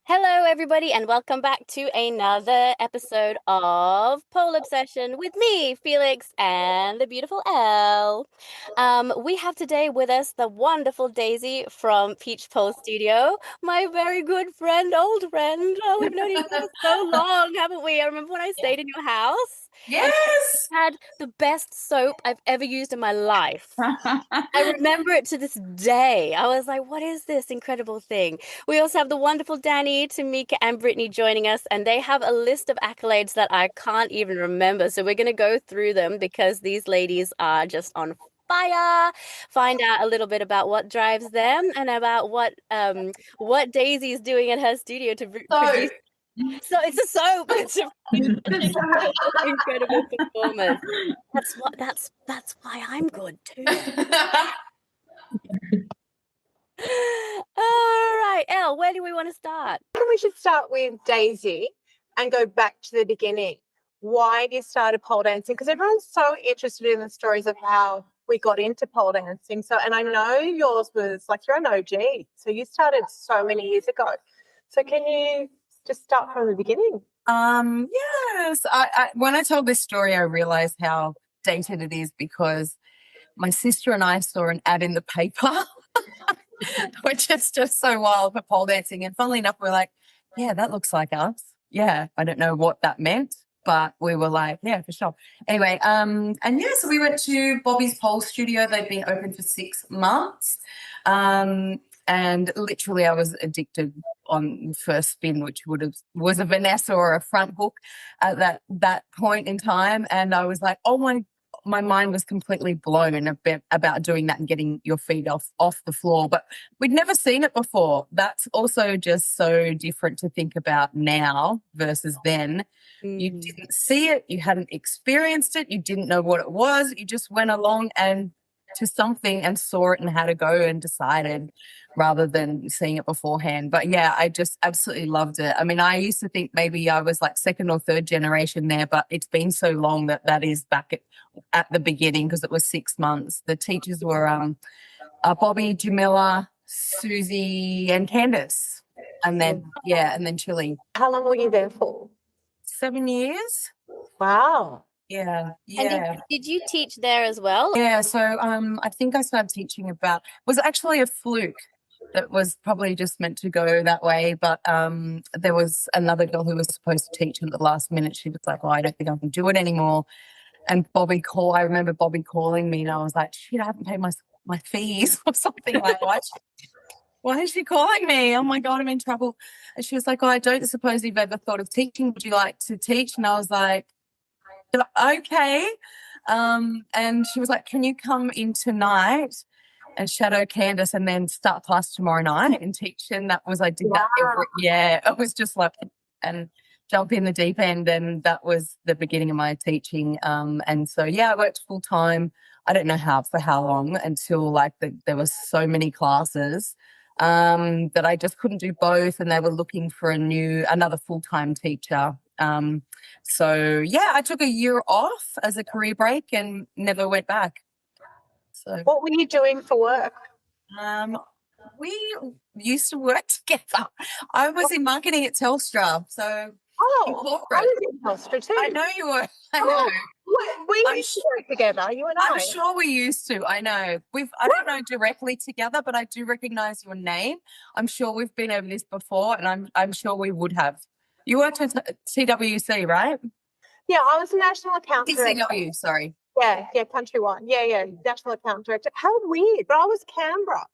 Hello, everybody, and welcome back to another episode of Pole Obsession with me, Felix, and the beautiful Elle. We have today with us the wonderful Daisy from Peach Pole Studio, my very good friend, old friend. Oh, we've known each other so long, haven't we? I remember when I stayed in your house and Yes. you had the best soap I've ever used in my life. I remember it to this day. I was like, what is this incredible thing? We also have the wonderful Danni, Tamika, and Brittany joining us, and they have a list of accolades that I can't even remember. So we're going to go through them because these ladies are just on fire. Find out a little bit about what drives them and about what Daisy is doing at her studio to So, produce. So it's a soap to produce incredible performers. That's why I'm good too. All right, Elle, where do we want to start? I think we should start with Daisy and go back to the beginning. Why you started pole dancing? Because everyone's so interested in the stories of how we got into pole dancing. So, and I know yours was like you're an OG. So you started so many years ago. So can you just start from the beginning? yes. When I told this story, I realized how dated it is because my sister and I saw an ad in the paper, which is just so wild for pole dancing. And funnily enough, we're like, yeah, that looks like us. Yeah, I don't know what that meant, but we were like, yeah, for sure. Anyway, so we went to Bobby's Pole Studio. They'd been open for 6 months. And literally I was addicted on first spin, which was a Vanessa or a front hook at that point in time. And I was like, oh my mind was completely blown about doing that and getting your feet off the floor. But we'd never seen it before. That's also just so different to think about now versus then. You didn't see it, you hadn't experienced it, you didn't know what it was. You just went along and to something and saw it and had to go and decided rather than seeing it beforehand. But yeah, I just absolutely loved it. I mean, I used to think maybe I was like second or third generation there, but it's been so long that is back at the beginning because it was 6 months. The teachers were Bobby, Jamila, Susie, and Candace. And then Chili. How long were you there for? 7 years. Wow. Yeah. And did you teach there as well? Yeah, so I think I started teaching was actually a fluke that was probably just meant to go that way, but there was another girl who was supposed to teach at the last minute. She was like, oh, I don't think I can do it anymore. And I remember Bobby calling me and I was like, shit, I haven't paid my fees or something like that. Why is she calling me? Oh my God, I'm in trouble. And she was like, oh, I don't suppose you've ever thought of teaching. Would you like to teach? And I was like, okay. And she was like, can you come in tonight and shadow Candace and then start class tomorrow night and teach? And I did that it was just like, and jump in the deep end. And that was the beginning of my teaching. And so, yeah, I worked full time. I don't know for how long until there was so many classes that I just couldn't do both. And they were looking for another full-time teacher. So yeah, I took a year off as a career break and never went back. So what were you doing for work? We used to work together. I was in marketing at Telstra, so I was in Telstra too. I know you were. I know. We used to work together, you and I. I'm sure we used to. I know. I don't know directly together, but I do recognize your name. I'm sure we've been over this before, and I'm sure we would have. You worked at TWC, right? Yeah, I was a national account director. CW, sorry. Yeah, countrywide. Yeah, national account director. How weird. But I was Canberra,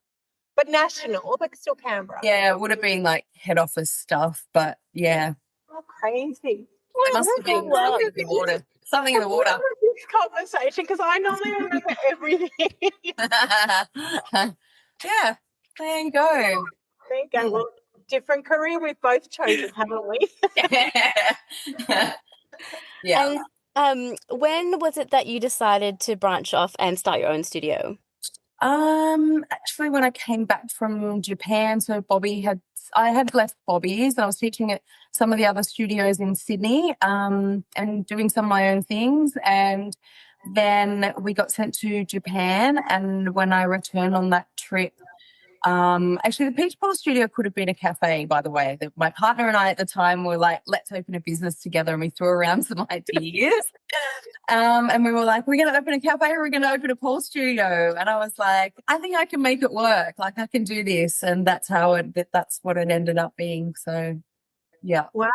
but national, but still Canberra. Yeah, it would have been like head office stuff, but yeah. Oh, crazy. It must have been something in the water. Something in the water. This conversation, because I normally remember everything. Yeah, there you go. There you go. Well, different career we've both chosen, haven't we? Yeah. And when was it that you decided to branch off and start your own studio? Actually, when I came back from Japan, so I had left Bobby's and I was teaching at some of the other studios in Sydney, and doing some of my own things. And then we got sent to Japan, and when I returned on that trip, Actually, the Peach Pole Studio could have been a cafe, by the way. My partner and I at the time were like, let's open a business together, and we threw around some ideas. And we were like, we're going to open a cafe or we're going to open a pole studio. And I was like, I think I can make it work. Like, I can do this. And that's what it ended up being. So, yeah. Wow.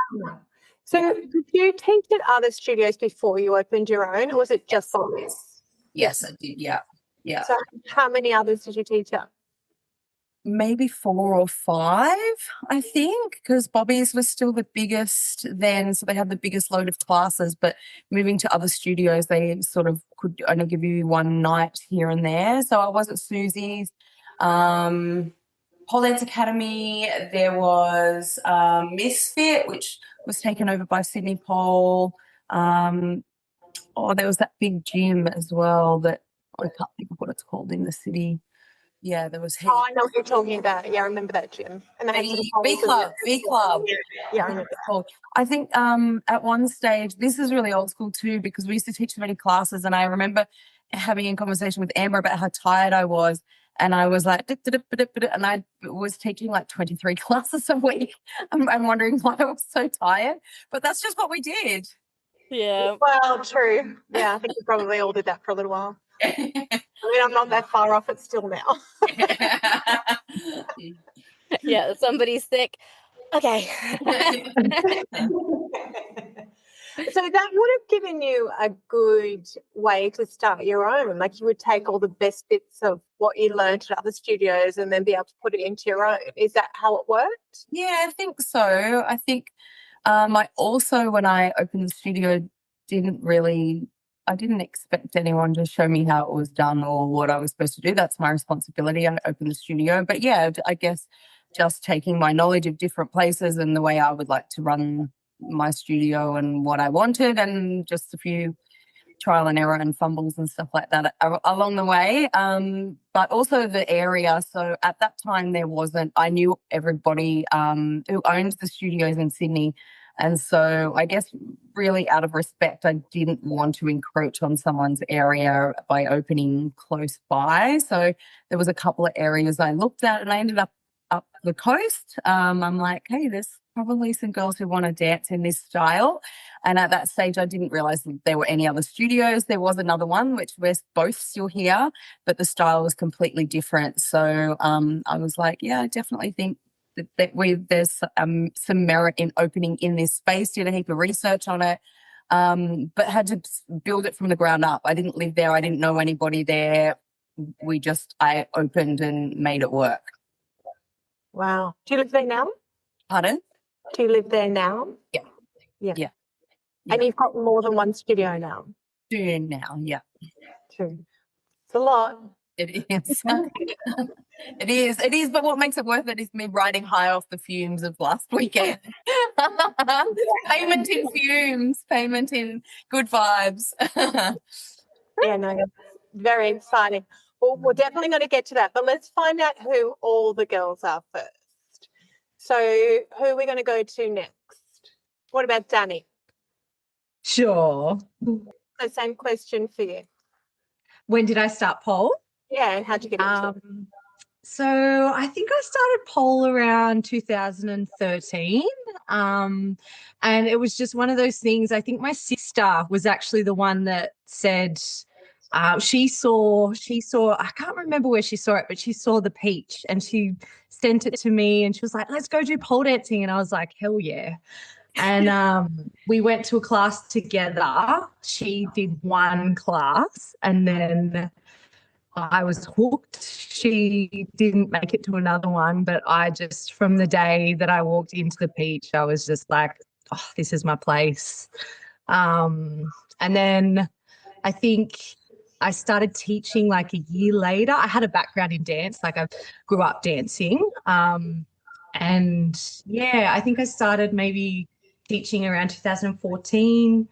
So did you teach at other studios before you opened your own, or was it just Bobby's? Yes, I did. Yeah. Yeah. So how many others did you teach at? Maybe 4 or 5, I think, because Bobby's was still the biggest then. So they had the biggest load of classes, but moving to other studios, they sort of could only give you one night here and there. So I was at Susie's, Pole Dance Academy. There was Misfit, which was taken over by Sydney Pole. There was that big gym as well that I can't think of what it's called in the city. Yeah, there was. Oh, I know what you're talking about. Yeah, I remember that gym. And B Club. Yeah, I remember that. I think at one stage, this is really old school too, because we used to teach so many classes, and I remember having a conversation with Amber about how tired I was, and I was like, and I was teaching like 23 classes a week. I'm wondering why I was so tired, but that's just what we did. Yeah. Well, true. Yeah, I think we probably all did that for a little while. I mean, I'm not that far off it still now. Yeah, somebody's sick. Okay. So that would have given you a good way to start your own. Like, you would take all the best bits of what you learned at other studios and then be able to put it into your own. Is that how it worked? Yeah, I think so. I think I also, when I opened the studio, I didn't expect anyone to show me how it was done or what I was supposed to do. That's my responsibility. I opened the studio. But yeah, I guess just taking my knowledge of different places and the way I would like to run my studio and what I wanted, and just a few trial and error and fumbles and stuff like that along the way. But also the area. So at that time I knew everybody who owned the studios in Sydney. And so I guess really out of respect, I didn't want to encroach on someone's area by opening close by. So there was a couple of areas I looked at, and I ended up the coast. I'm like, hey, there's probably some girls who want to dance in this style. And at that stage, I didn't realize that there were any other studios. There was another one, which we're both still here, but the style was completely different. So I was like, yeah, I definitely think that there's some merit in opening in this space. Did a heap of research on it, but had to build it from the ground up. I didn't live there. I didn't know anybody there. I opened and made it work. Wow. Do you live there now? Pardon? Do you live there now? Yeah. And you've got more than one studio now? Doing now, yeah. True. It's a lot. It is. It is. But what makes it worth it is me riding high off the fumes of last weekend. Payment in fumes, payment in good vibes. Yeah, no, very exciting. Well, we're definitely going to get to that, but let's find out who all the girls are first. So who are we going to go to next? What about Danni? Sure. The same question for you. When did I start pole? Yeah, and how'd you get into it? So I think I started pole around 2013. And it was just one of those things. I think my sister was actually the one that said she saw, I can't remember where she saw it, but she saw the peach and she sent it to me and she was like, let's go do pole dancing. And I was like, hell yeah. And we went to a class together. She did one class and then I was hooked. She didn't make it to another one, but I just, from the day that I walked into the peach, I was just like, oh, this is my place. And then I think I started teaching like a year later. I had a background in dance, like I grew up dancing. And yeah, I think I started maybe teaching around 2014.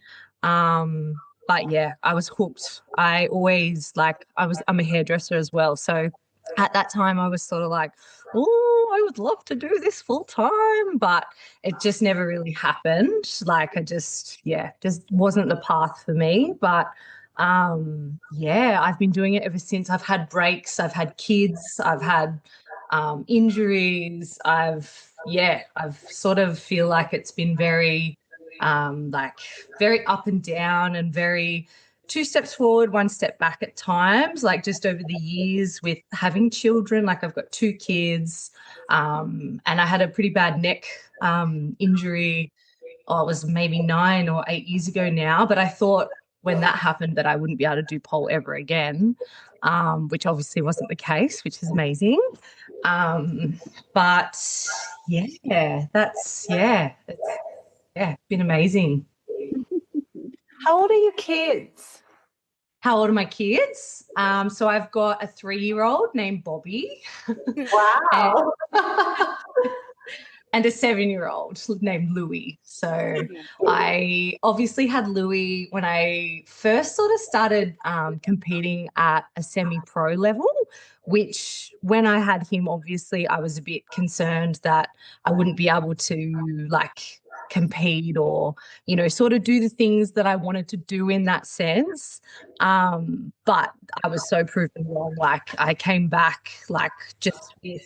But yeah, I was hooked. I always I'm a hairdresser as well. So at that time I was sort of like, oh, I would love to do this full time, but it just never really happened. Like I just wasn't the path for me. But yeah, I've been doing it ever since. I've had breaks, I've had kids, I've had injuries. I've sort of feel like it's been very like very up and down and very two steps forward, one step back at times, like just over the years with having children. Like I've got two kids, and I had a pretty bad neck injury. Oh, it was maybe 9 or 8 years ago now, but I thought when that happened that I wouldn't be able to do pole ever again, which obviously wasn't the case, which is amazing. But it's been amazing. How old are your kids? How old are my kids? So I've got a 3-year-old named Bobby. Wow. And a 7-year-old named Louis. So I obviously had Louis when I first sort of started competing at a semi-pro level, which when I had him, obviously I was a bit concerned that I wouldn't be able to like compete or, you know, sort of do the things that I wanted to do in that sense. But I was so proven wrong. Like I came back like just with,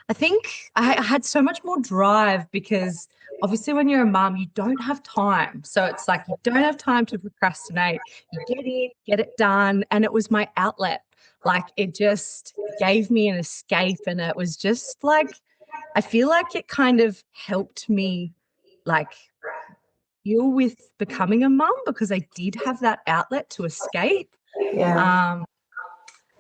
I think I had so much more drive because obviously when you're a mum, you don't have time. So it's like you don't have time to procrastinate. You get in, get it done. And it was my outlet. Like it just gave me an escape. And it was just like, I feel like it kind of helped me like deal with becoming a mum because I did have that outlet to escape. Yeah.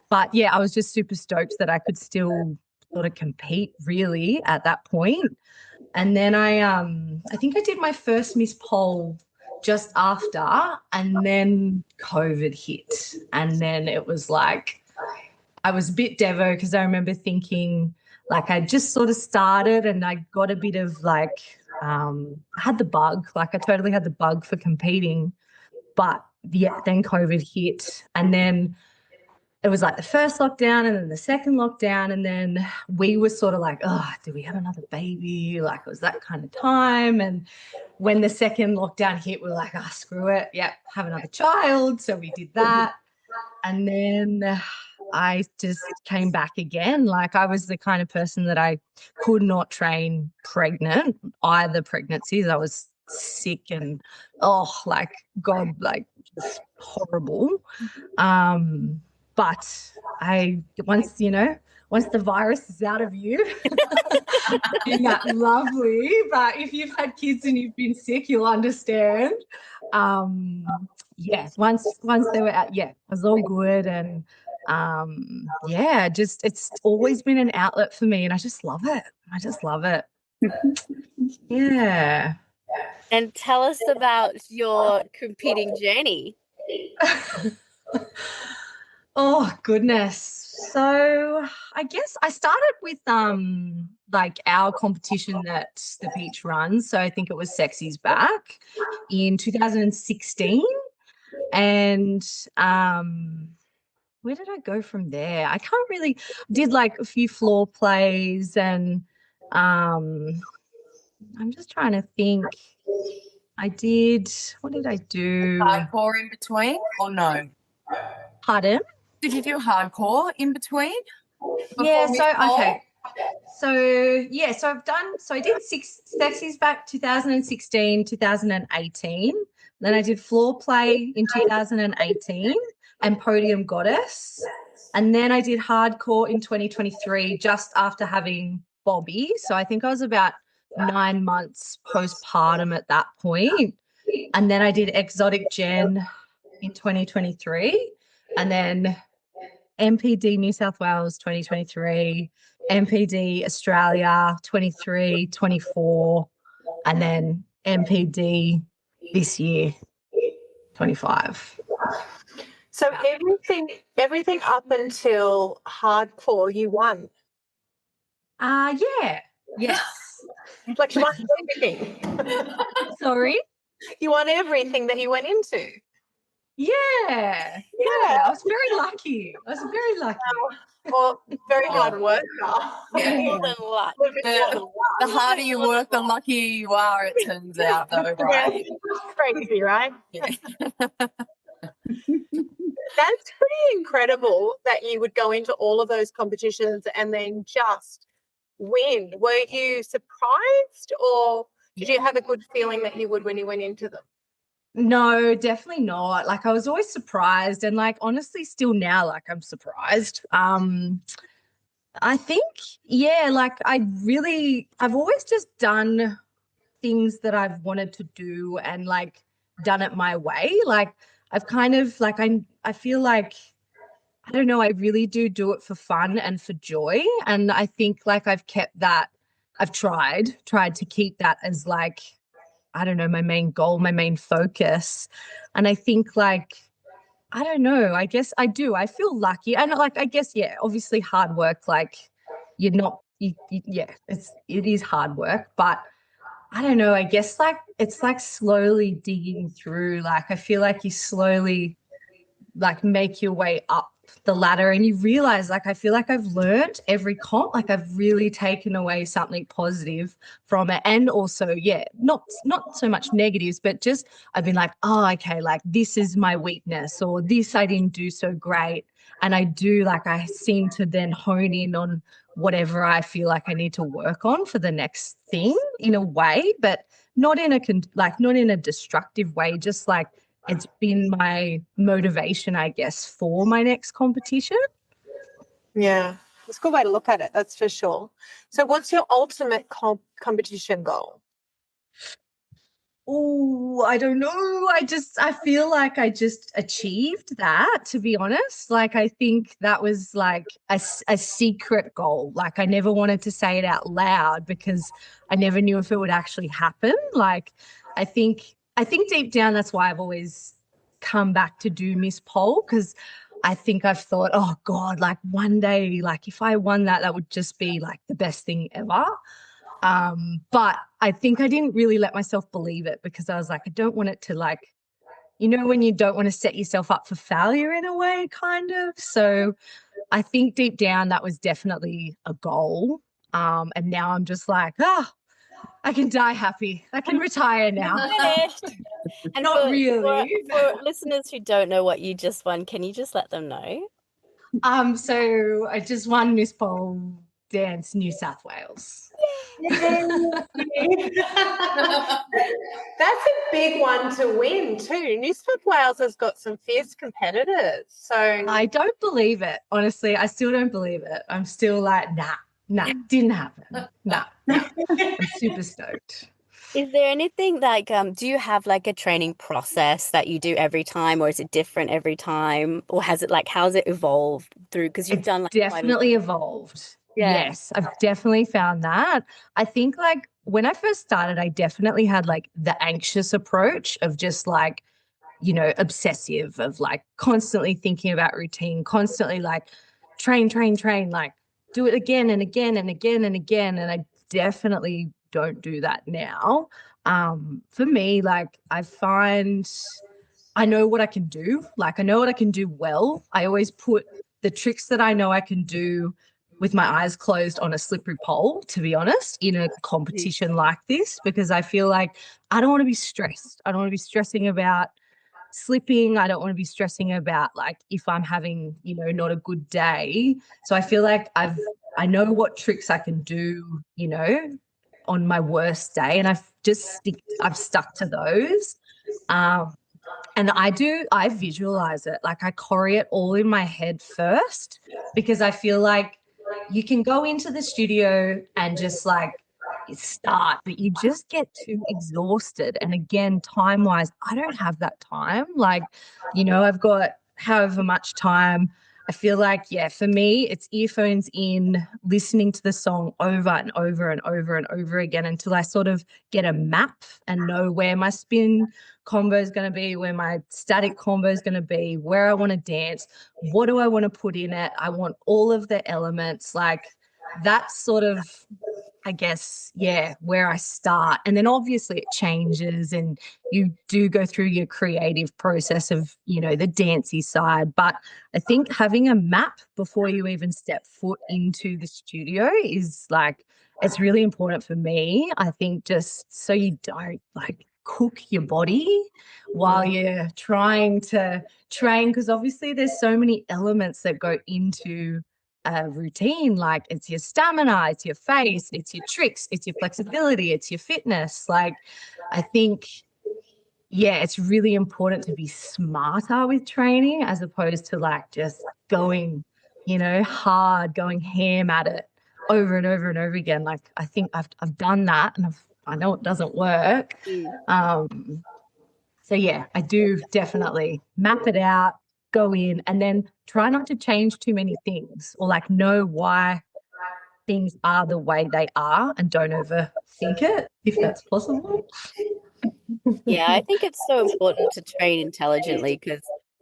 But yeah, I was just super stoked that I could still sort of compete really at that point. And then I think I did my first Miss Pole just after, and then COVID hit. And then it was like I was a bit devo because I remember thinking like I just sort of started and I got a bit of like I had the bug, like I totally had the bug for competing. But yeah, then COVID hit, and then it was like the first lockdown and then the second lockdown. And then we were sort of like, oh, do we have another baby? Like it was that kind of time. And when the second lockdown hit, we were like, oh, screw it. Yep, have another child. So we did that. And then I just came back again. Like I was the kind of person that I could not train pregnant, either pregnancies. I was sick and, oh, like God, like just horrible. But once the virus is out of you, yeah, lovely. But if you've had kids and you've been sick, you'll understand. Yeah, once they were out, yeah, it was all good. And yeah, just it's always been an outlet for me and I just love it. I just love it. Yeah. And tell us about your competing journey. Oh goodness. So I guess I started with like our competition that the beach runs. So I think it was Sexy's Back in 2016. And where did I go from there? I can't really did like a few floor plays and I'm just trying to think. What did I do? Hardcore in between or no? Pardon? Did you do hardcore in between? Yeah, Miss so Pole? okay. So I did Sexy's Back 2016, 2018. Then I did floor play in 2018 and Podium Goddess. And then I did hardcore in 2023 just after having Bobby. So I think I was about 9 months postpartum at that point. And then I did Exotic Gen in 2023. And then MPD New South Wales 2023, MPD Australia 23, 24, and then MPD this year 25. So everything up until hardcore, you won. Yeah. Yes. Like you won everything. Sorry. You won everything that you went into. Yeah. I was very lucky. Well, very hard work. More than luck. The harder you work, the luckier you are, it turns out, though, right? Crazy, right? That's pretty incredible that you would go into all of those competitions and then just win. Were you surprised, or did you have a good feeling that you would when you went into them? No, definitely not. Like, I was always surprised, and like honestly still now, like, I'm surprised. I think, yeah, like I've always just done things that I've wanted to do and like done it my way. Like, I've kind of like I feel like, I don't know, I really do it for fun and for joy. And I think like I've tried to keep that as like, I don't know, my main goal, my main focus. And I think like, I don't know, I guess I do. I feel lucky. And like, I guess, yeah, obviously hard work, like you're not, yeah, it is hard work, but I don't know, I guess like it's like slowly digging through. Like, I feel like you slowly like make your way up the ladder and you realize, like, I feel like I've learned every comp, like I've really taken away something positive from it. And also, yeah, not so much negatives, but just I've been like, oh, okay, like this is my weakness, or this I didn't do so great. And I seem to then hone in on whatever I feel like I need to work on for the next thing in a way, but not in a destructive way, just like it's been my motivation, I guess, for my next competition. Yeah, it's a good way to look at it, that's for sure. So what's your ultimate competition goal? Oh, I don't know. I feel like I just achieved that, to be honest. Like, I think that was like a secret goal. Like, I never wanted to say it out loud because I never knew if it would actually happen. Like, I think deep down, that's why I've always come back to do Miss Pole, because I think I've thought, oh God, like one day, like if I won that, that would just be like the best thing ever. But I think I didn't really let myself believe it because I was like, I don't want it to like, you know, when you don't want to set yourself up for failure in a way, kind of. So I think deep down that was definitely a goal. And now I'm just like, I can die happy. I can retire now. Finished. And Not really. for listeners who don't know what you just won, can you just let them know? So I just won Miss Pole Dance New South Wales. That's a big one to win too. New South Wales has got some fierce competitors. So I don't believe it. Honestly, I still don't believe it. I'm still like, nah, didn't happen. Nah. I'm super stoked. Is there anything like, do you have like a training process that you do every time, or is it different every time? Or has it like, how's it evolved through? Because you've done like definitely evolved. Yeah. Yes, I've definitely found that. I think like when I first started, I definitely had like the anxious approach of just like, you know, obsessive, of like constantly thinking about routine, constantly like train, like do it again and again and again and again. And I definitely don't do that now. For me, like I find I know what I can do. Like I know what I can do well. I always put the tricks that I know I can do with my eyes closed on a slippery pole, to be honest, in a competition like this, because I feel like I don't want to be stressed. I don't want to be stressing about slipping. I don't want to be stressing about like if I'm having, you know, not a good day. So I feel like I know what tricks I can do, you know, on my worst day, and I've stuck to those. Um, and I visualize it. Like I choreo it all in my head first, because I feel like you can go into the studio and just like start, but you just get too exhausted. And again, time wise, I don't have that time. Like, you know, I've got however much time. I feel like, yeah, for me, it's earphones in, listening to the song over and over and over and over again until I sort of get a map and know where my spin combo is going to be, where my static combo is going to be, where I want to dance, what do I want to put in it. I want all of the elements. Like that's sort of, I guess, yeah, where I start. And then obviously it changes and you do go through your creative process of, you know, the dancey side. But I think having a map before you even step foot into the studio is like, it's really important for me. I think just so you don't like cook your body while you're trying to train, because obviously there's so many elements that go into a routine. Like it's your stamina, it's your face, it's your tricks, it's your flexibility, it's your fitness. Like I think, yeah, it's really important to be smarter with training as opposed to like just going, hard, going ham at it over and over and over again. Like I think I've done that, and I know it doesn't work. So yeah, I do definitely map it out, go in, and then try not to change too many things, or like know why things are the way they are and don't overthink it if that's possible. Yeah, I think it's so important to train intelligently because,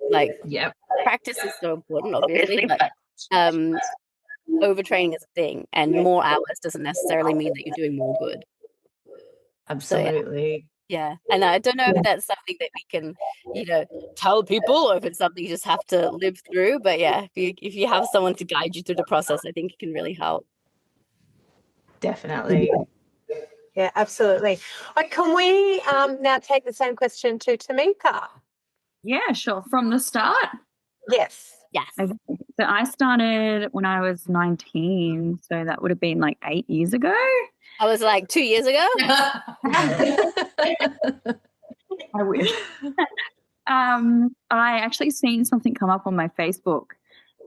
like, Yeah, practice is so important, obviously, but overtraining is a thing, and more hours doesn't necessarily mean that you're doing more good. absolutely. So, yeah, and I don't know if that's something that we can, tell people, or if it's something you just have to live through. But yeah, if you have someone to guide you through the process, I think it can really help. Definitely. Yeah, absolutely. Can we now take the same question to Tamika? Yeah, sure. From the start? Yes. Yes. Okay. So I started when I was 19, so that would have been like 8 years ago. I was like 2 years ago. I wish. I actually seen something come up on my Facebook,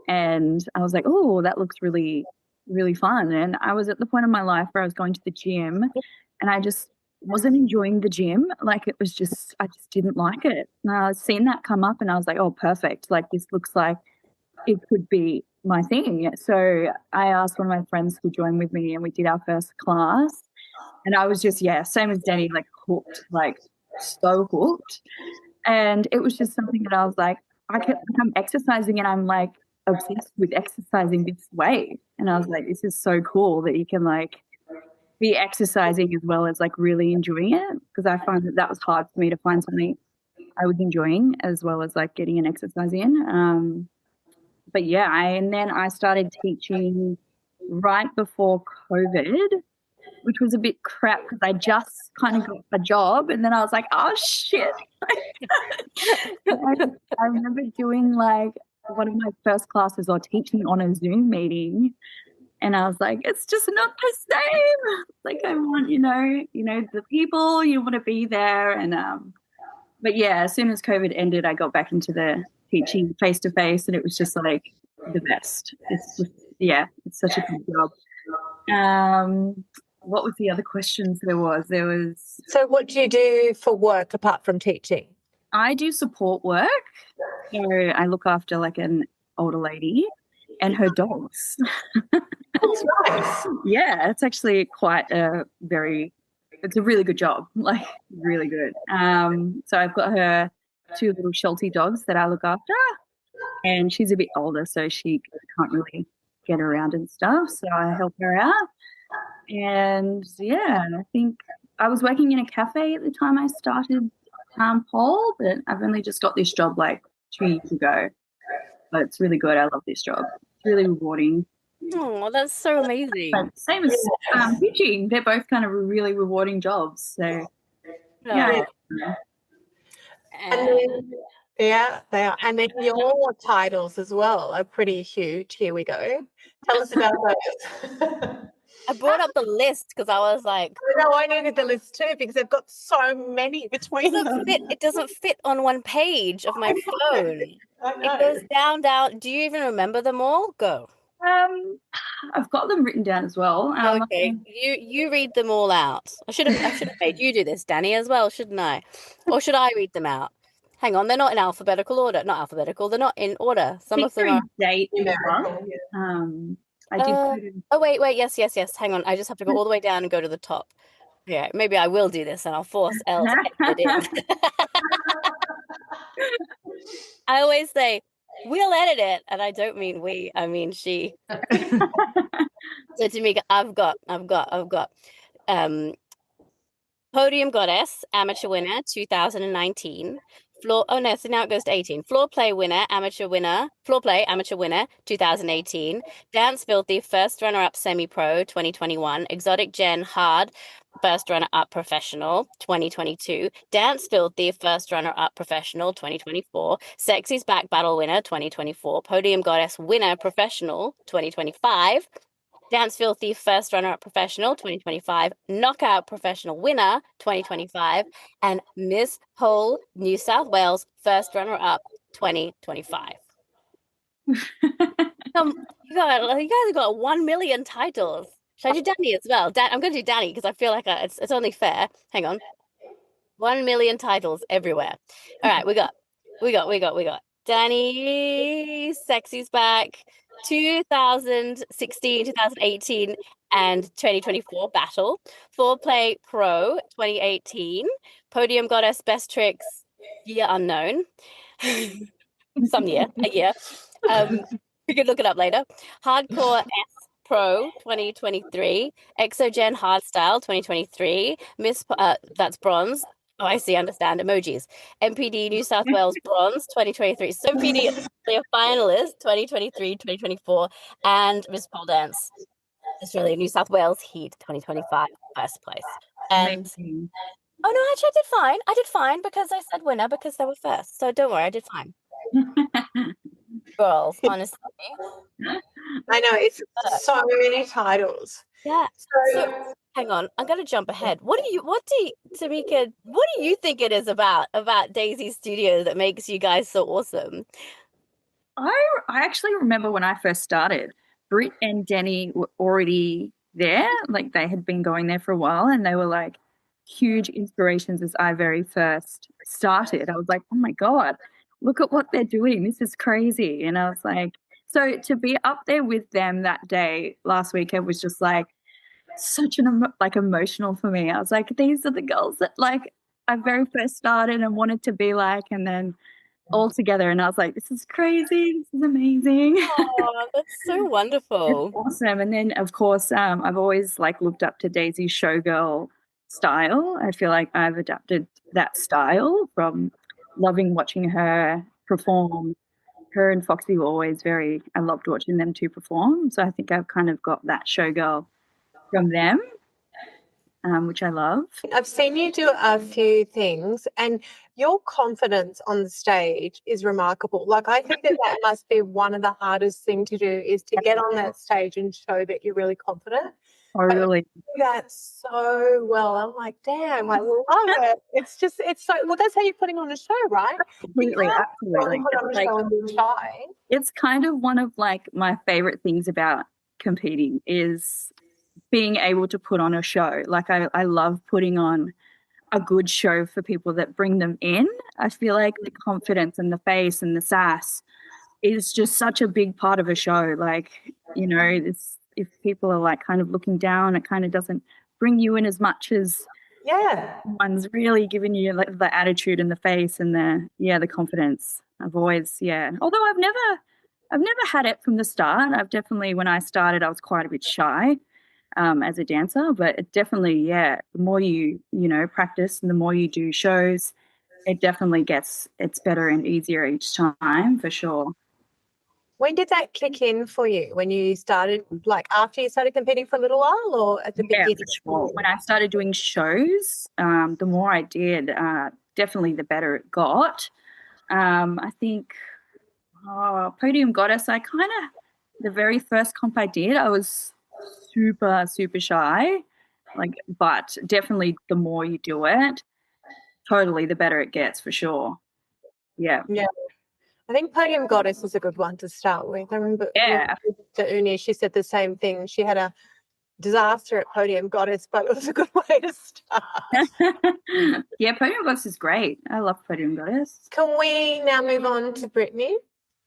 and I was like, oh, that looks really, really fun. And I was at the point of my life where I was going to the gym, and I just wasn't enjoying the gym. Like I just didn't like it. And I seen that come up, and I was like, oh, perfect. Like this looks like it could be my thing. So I asked one of my friends to join with me, and we did our first class. And I was just, same as Danni, like hooked, like so hooked. And it was just something that I was like, I'm exercising, and I'm like obsessed with exercising this way. And I was like, this is so cool that you can like be exercising as well as like really enjoying it. Because I find that was hard for me to find something I was enjoying as well as like getting an exercise in. But yeah, and then I started teaching right before COVID, which was a bit crap because I just kind of got a job, and then I was like, oh shit. I remember doing like one of my first classes or teaching on a Zoom meeting, and I was like, it's just not the same. Like I want, the people, you want to be there. And but yeah, as soon as COVID ended, I got back into the teaching face to face, and it was just like the best. It's just, it's such a good job. What was the other questions there was? So what do you do for work apart from teaching? I do support work. So I look after like an older lady and her dogs. That's nice. Yeah, it's actually it's a really good job, like really good. So I've got her 2 little Sheltie dogs that I look after, and she's a bit older, so she can't really get around and stuff. So I help her out. And yeah, I think I was working in a cafe at the time I started Pole, but I've only just got this job like 2 years ago. But it's really good. I love this job. It's really rewarding. Oh, that's so amazing. But same as teaching. They're both kind of really rewarding jobs. So yeah. And then, they are. And then your titles as well are pretty huge. Here we go. Tell us about those. I brought up the list because I was like, no, I needed the list too because they've got so many between them. It doesn't fit on one page of my phone. I know. It goes down. Do you even remember them all? Go. I've got them written down as well. Okay, you read them all out. I should have made you do this, Danni, as well, shouldn't I? Or should I read them out? Hang on, they're not in alphabetical order. Not alphabetical. They're not in order. Some of them are. Date. I did. Oh wait. Yes. Hang on. I just have to go all the way down and go to the top. Yeah, maybe I will do this, and I'll force Elle to edit it in. I always say, we'll edit it, and I don't mean we, I mean she. So Tamika, I've got Podium Goddess, amateur winner, 2019. So now it goes to 18. Floor play, amateur winner, 2018. Dance Filthy, first runner-up semi-pro, 2021. Exotic Gen, hard, first runner-up professional 2022, Dance Filthy first runner-up professional 2024, Sexy's Back Battle winner 2024, Podium Goddess winner professional 2025, Dance Filthy first runner-up professional 2025, Knockout professional winner 2025, and Miss Pole New South Wales first runner-up 2025. You guys have got 1 million titles. Should I do Danny as well? I'm going to do Danny because I feel like it's only fair. Hang on. 1 million titles everywhere. All right, we got Danny, Sexy's Back, 2016, 2018, and 2024 Battle, Foreplay Pro 2018, Podium Goddess Best Tricks, year unknown, a year. You can look it up later. Hardcore S Pro 2023, Exogen Hardstyle 2023, that's bronze. Oh, I see, understand. Emojis. MPD New South Wales bronze 2023. So MPD Australia finalist 2023, 2024, and Miss Pole Dance Australia New South Wales Heat 2025 first place. And Amazing. oh no, actually I did fine. I did fine because I said winner because they were first. So don't worry, I did fine. Girls, honestly. I know, it's so many titles. Yeah. So hang on, I'm gonna jump ahead. Tamika, what do you think it is about Daisy Studio that makes you guys so awesome? I actually remember when I first started, Britt and Danni were already there. Like they had been going there for a while and they were like huge inspirations as I very first started. I was like, oh my God, look at what they're doing. This is crazy. And I was like, so to be up there with them that day last weekend was just like such an emotional for me. I was like, these are the girls that like I very first started and wanted to be like, and then all together, and I was like, this is crazy, this is amazing. Oh, that's so wonderful. It's awesome. And then of course I've always like looked up to Daisy's showgirl style. I feel like I've adapted that style from loving watching her perform. Her and Foxy were always I loved watching them two perform, so I think I've kind of got that showgirl from them, which I love. I've seen you do a few things, and your confidence on the stage is remarkable. Like, I think that must be one of the hardest things to do, is to get on that stage and show that you're really confident. I really do that so well. I'm like, damn, I love it. It's so, well, that's how you're putting on a show, right? completely, absolutely. Put on a show and be shy. It's kind of one of like my favorite things about competing is being able to put on a show. Like I love putting on a good show for people that bring them in. I feel like the confidence and the face and the sass is just such a big part of a show. Like, you know, if people are like kind of looking down, it kind of doesn't bring you in as much as one's really giving you like the attitude and the face and the confidence. Although I've never had it from the start. I've definitely, when I started, I was quite a bit shy as a dancer, but it definitely, the more you practice and the more you do shows, it definitely it's better and easier each time, for sure. When did that kick in for you? When you started, like after you started competing for a little while, or at the beginning? For sure. When I started doing shows, the more I did, definitely the better it got. I think Podium Goddess, the very first comp I did, I was super, super shy. But definitely the more you do it, totally the better it gets, for sure. Yeah. Yeah. I think Podium Goddess is a good one to start with. I remember to Uni, she said the same thing. She had a disaster at Podium Goddess, but it was a good way to start. Yeah, Podium Goddess is great. I love Podium Goddess. Can we now move on to Brittany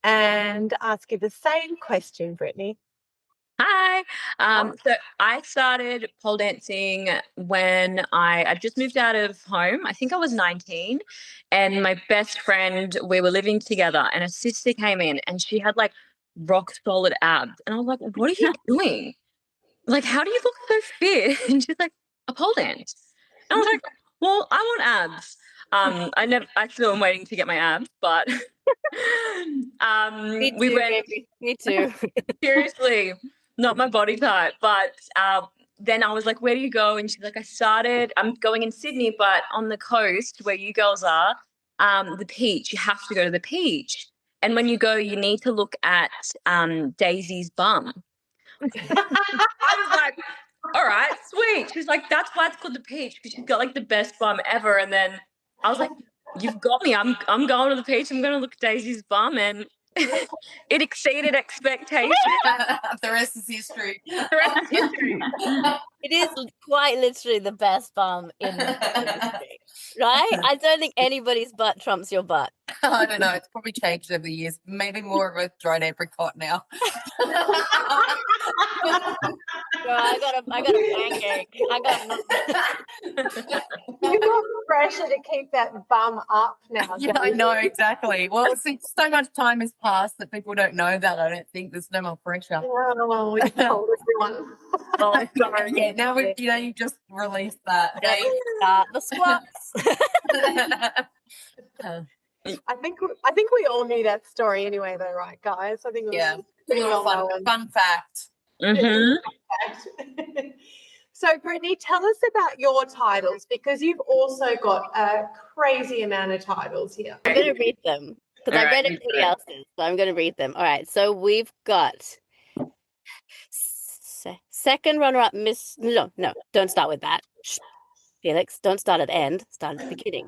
and ask you the same question, Brittany? Hi. So I started pole dancing when I just moved out of home. I think I was 19, and my best friend, we were living together, and a sister came in and she had like rock solid abs. And I was like, what are you doing? Like, how do you look so fit? And she's like, a pole dance. And I was like, well, I want abs. I still am waiting to get my abs, but Me too. Seriously. Not my body type, but then I was like, where do you go? And she's like, I'm going in Sydney, but on the coast where you girls are, the Peach, you have to go to the Peach. And when you go, you need to look at Daisy's bum. I was like, all right, sweet. She's like, that's why it's called the Peach, because she's got like the best bum ever. And then I was like, you've got me. I'm going to the Peach. I'm going to look at Daisy's bum, and it exceeded expectations. The rest is history. The rest is history. It is quite literally the best bum in the industry, right? I don't think anybody's butt trumps your butt. I don't know. It's probably changed over the years. Maybe more of a dried apricot now. Bro, I got a pancake. I got You've got pressure to keep that bum up now. Yeah, I know, exactly. Well, since so much time has passed that people don't know that, I don't think there's no more pressure. Oh, we told everyone. Oh, sorry. Yeah, now we, you just released that. Hey. start the squats. I think we all knew that story anyway, though, right, guys? I think Yeah, pretty well fun fact. Mm-hmm. So, Brittany, tell us about your titles, because you've also got a crazy amount of titles here. I'm going to read them because I read everybody else's, so I'm going to read them. All right, so we've got second runner-up Miss... No, don't start with that. Shh. Felix, don't start at the end. Start at the beginning.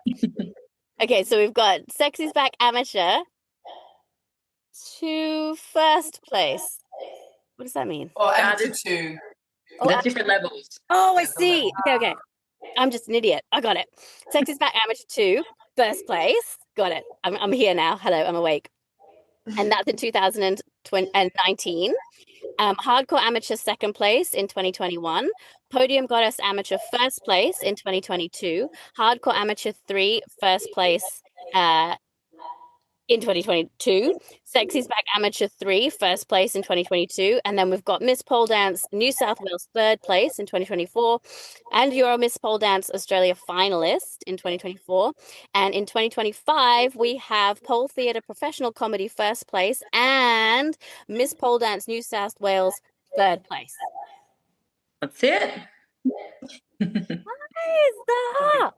Okay, so we've got Sexy's Back Amateur to first place. What does that mean? Or amateur 2. There's different levels. Oh, I see. Okay. I'm just an idiot. I got it. Sexy's Back Amateur 2, first place. Got it. I'm here now. Hello, I'm awake. And that's in 2019. Hardcore Amateur second place in 2021. Podium Goddess Amateur first place in 2022. Hardcore Amateur 3 first place in 2022. Sexy's Back Amateur 3 first place in 2022. And then we've got Miss Pole Dance New South Wales third place in 2024. And Euro Miss Pole Dance Australia finalist in 2024. And in 2025, we have Pole Theatre Professional Comedy first place and Miss Pole Dance New South Wales third place. That's it. What is that?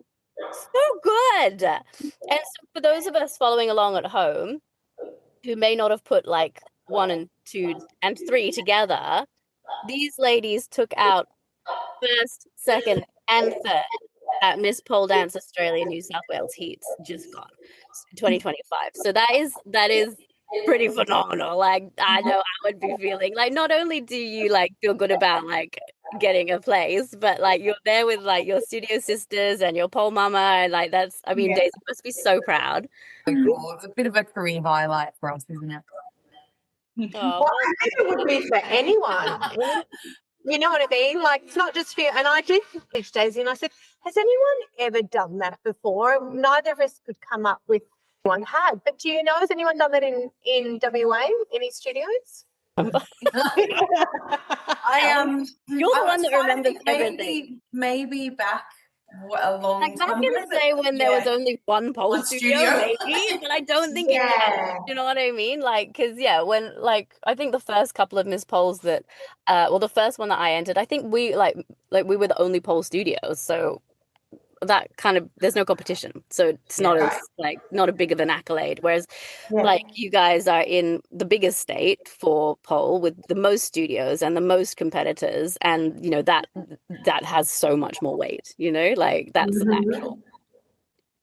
So good. And so for those of us following along at home who may not have put like 1 and 2 and 3 together, these ladies took out first, second, and third at Miss Pole Dance Australia New South Wales heats just gone 2025. So that is pretty phenomenal. Like, I know I would be feeling like, not only do you like feel good about like getting a place, but like you're there with like your studio sisters and your pole mama, and like that's, I mean, Daisy must be so proud. Cool. It's a bit of a career highlight for us, isn't it? Oh, Well, I think it would be for anyone. You know what I mean? Like, it's not just for you. And I did teach Daisy, and I said, has anyone ever done that before? Neither of us could come up with one had. But do you know, has anyone done that in WA, any studios? You're the one that remembers everything. Maybe back a long Like back time in the day when there was only one pole One studio, studio. maybe, but I don't think it can. You know what I mean? Like, because when like I think the first couple of Miss Poles that, the first one that I entered, I think we like we were the only pole studios, so that kind of, there's no competition, so it's not as like not a big of an accolade. Whereas like you guys are in the biggest state for pole with the most studios and the most competitors, and you know that has so much more weight. You know, like that's an actual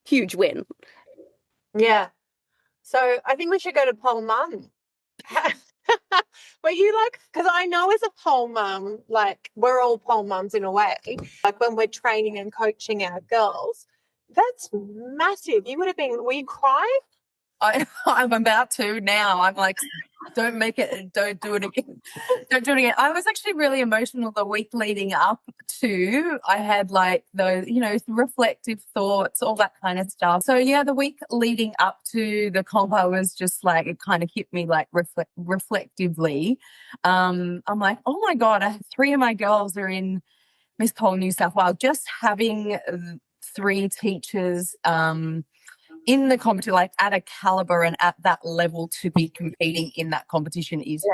huge win. Yeah. So I think we should go to pole mum. Were you like, because I know as a pole mum, like we're all pole mums in a way, like when we're training and coaching our girls, that's massive. You would have been, were you crying? I'm about to now. I'm like, don't make it, don't do it again. Don't do it again. I was actually really emotional the week leading up to. I had like those, reflective thoughts, all that kind of stuff. So yeah, the week leading up to the comp, I was just like, it kind of hit me like reflectively. I'm like, oh my God, 3 of my girls are in Miss Pole New South Wales. Just having 3 teachers, in the competition, like at a caliber and at that level to be competing in that competition is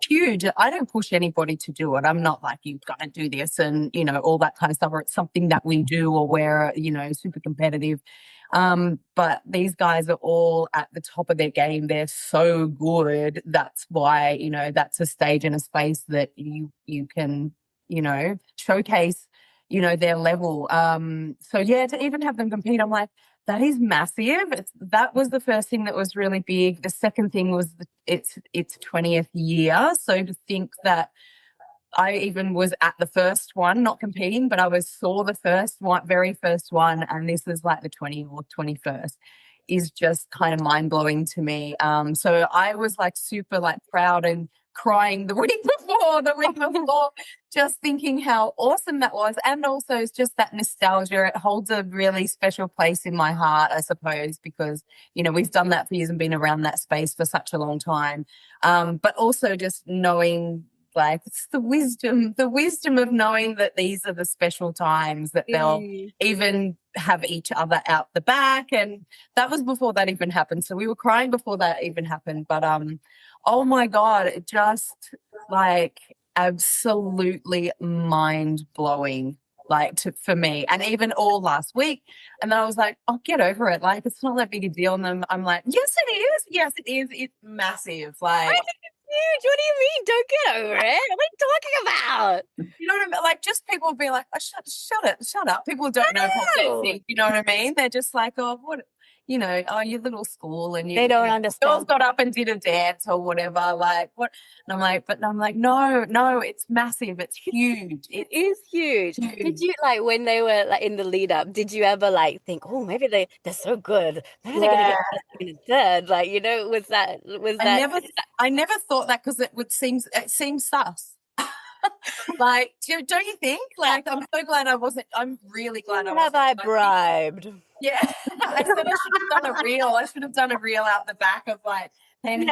huge. I don't push anybody to do it. I'm not like, you've got to do this and, you know, all that kind of stuff, or it's something that we do, or we're, you know, super competitive. But these guys are all at the top of their game. They're so good. That's why, you know, that's a stage and a space that you can, you know, showcase, you know, their level. So yeah, to even have them compete, I'm like, that is massive. That was the first thing that was really big. The second thing was its 20th year. So to think that I even was at the first one, not competing, but saw the very first one, and this is like the 20th or 21st, is just kind of mind blowing to me. So I was like super like proud and crying the week before, just thinking how awesome that was. And also it's just that nostalgia. It holds a really special place in my heart, I suppose, because, you know, we've done that for years and been around that space for such a long time. But also just knowing, like, it's the wisdom of knowing that these are the special times that they'll even have each other out the back. And that was before that even happened. So we were crying before that even happened. But oh my God, it just like absolutely mind blowing, like for me. And even all last week. And then I was like, oh, get over it. Like, it's not that big a deal. And then I'm like, yes, it is. Yes, it is. It's massive. Like, huge. What do you mean? Don't get over it. What are you talking about? you know what I mean? Like, just people be like, oh, shut up. People don't know what they think. You know what I mean? They're just like, oh, what, you know, oh, your little school, and They don't girls understand. got up and did a dance or whatever. Like, what? And I'm like, no, it's massive. It's huge. It is huge. Did you, like, when they were like in the lead up, did you ever like think, oh, maybe they're so good, maybe they're gonna get second and third? Like, you know, was that I never thought that, because it seems sus. Like, don't you think? Like, I'm so glad I wasn't. I'm really glad I wasn't. have I bribed? Yeah, I said I should have done a reel. I should have done a reel out the back of like handing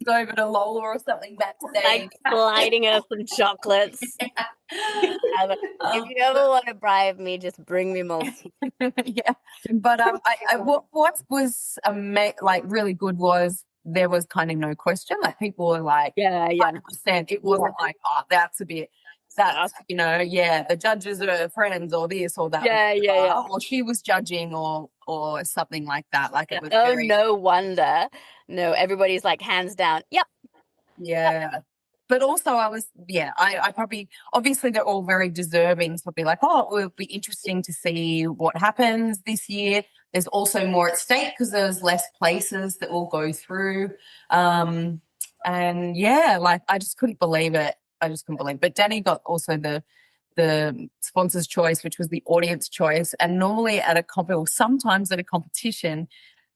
over to Lola or something backstage, like sliding her some chocolates. If you ever want to bribe me, just bring me more. Yeah, but what was like really good was there was kind of no question. Like, people were like, 100%. It wasn't like, oh, that's a bit. That's, you know, the judges are friends or this or that. Or she was judging or something like that. Like, it was no wonder. No, everybody's like, hands down. Yep. Yeah. But also I probably, obviously they're all very deserving. So I'll be like, oh, it will be interesting to see what happens this year. There's also more at stake because there's less places that will go through. And like, I just couldn't believe it. But Danni got also the sponsor's choice, which was the audience choice. And normally sometimes at a competition,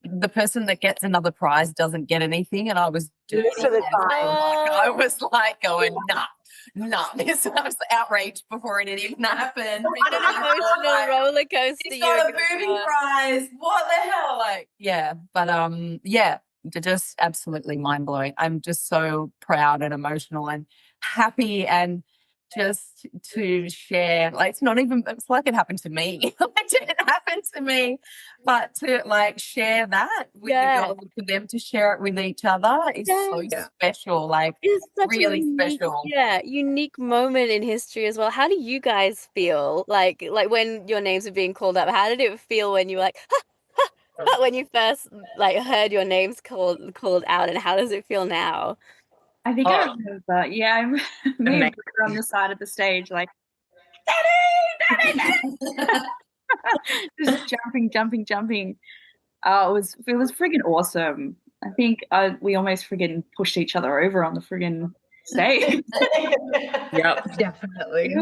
the person that gets another prize doesn't get anything. And I was I was like going, nah, this. I was outraged before it had even happened. What an emotional roller coaster. It's not a moving prize. What the hell? Like, yeah. But just absolutely mind blowing. I'm just so proud and emotional and happy, and just to share, like, it's like it happened to me. It didn't happen to me, but to like share that with the girls, for them to share it with each other is so special. Like, it's such really special. Unique moment in history as well. How do you guys feel like when your names are being called up? How did it feel when you were like, when you first like heard your names called out, and how does it feel now? I think I remember. Yeah, I remember on the side of the stage, like, Danni! Just jumping. It was friggin' awesome. I think we almost friggin' pushed each other over on the friggin' stage. Yep, definitely.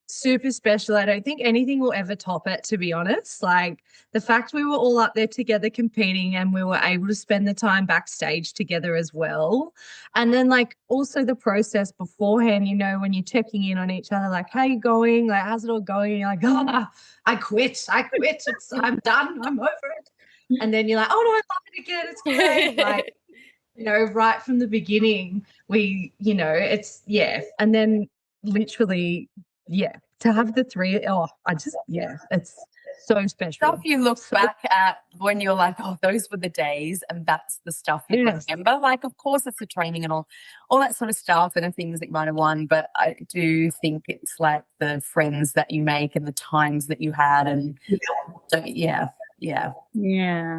Super special. I don't think anything will ever top it, to be honest. Like, the fact we were all up there together competing, and we were able to spend the time backstage together as well. And then, like, also the process beforehand, you know, when you're checking in on each other, like, how you going? Like, how's it all going? You're like, oh, I quit. I'm done. I'm over it. And then you're like, oh no, I love it again. It's great. Like, you know, right from the beginning, it's, and then literally, to have the three, it's So special. Stuff you look back at when you're like, oh, those were the days, and that's the stuff you remember. Like, of course, it's the training and all that sort of stuff and the things that you might have won. But I do think it's like the friends that you make and the times that you had, and so, yeah.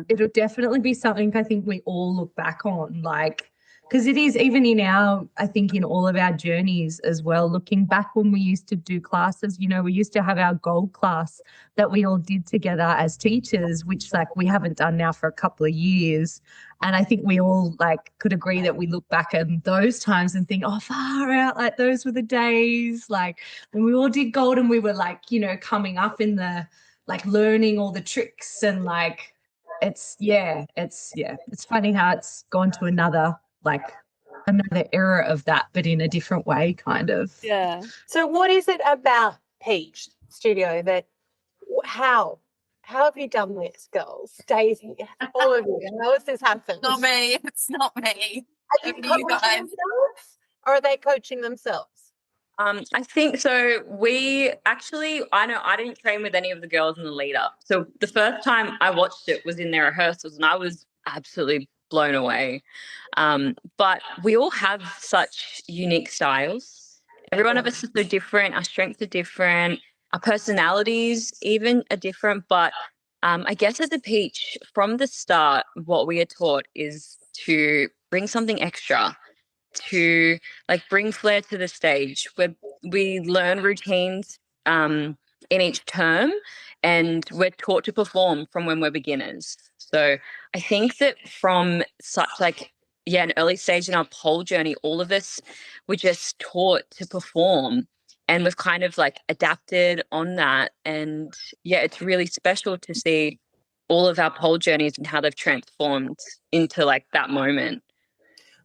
It'll definitely be something I think we all look back on, like, because it is even in our, I think in all of our journeys as well, looking back when we used to do classes, you know, we used to have our gold class that we all did together as teachers, which like we haven't done now for a couple of years. And I think we all like could agree that we look back at those times and think, oh, far out, like those were the days, like when we all did gold and we were like, you know, coming up in the, like learning all the tricks and like, it's funny how it's gone to another era of that, but in a different way, kind of. Yeah. So what is it about Peach Studio that how have you done this, girls? Daisy, all of you, how has this happened? Not me. It's not me. Are you coaching themselves, or are they coaching themselves? I think so. I know I didn't train with any of the girls in the lead up. So the first time I watched it was in their rehearsals, and I was absolutely blown away. But we all have such unique styles. Every one of us is so different. Our strengths are different. Our personalities even are different. But I guess as a Peach, from the start, what we are taught is to bring something extra, to like bring flair to the stage, where we learn routines in each term, and we're taught to perform from when we're beginners. So I think that from such an early stage in our pole journey, all of us were just taught to perform, and we've kind of like adapted on that. And yeah, it's really special to see all of our pole journeys and how they've transformed into like that moment.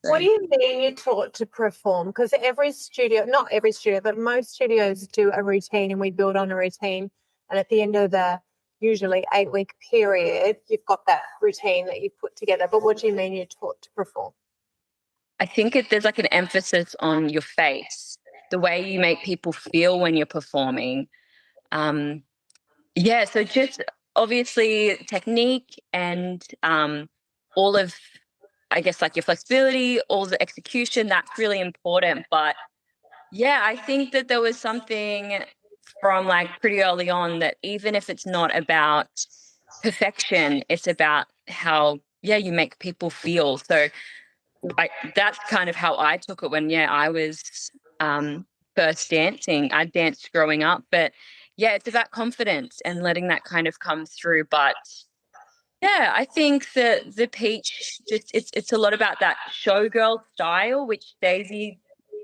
What do you mean you're taught to perform? Because every studio, not every studio, but most studios do a routine, and we build on a routine. And at the end of the usually 8-week period, you've got that routine that you've put together. But what do you mean you're taught to perform? I think there's like an emphasis on your face, the way you make people feel when you're performing. So just obviously technique and all of, I guess, like your flexibility, all the execution, that's really important. But yeah, I think that there was something from like pretty early on that even if it's not about perfection, it's about how, you make people feel. So that's kind of how I took it when, I was first dancing. I danced growing up, but it's about confidence and letting that kind of come through. But yeah, I think that the Peach, just it's a lot about that showgirl style, which Daisy,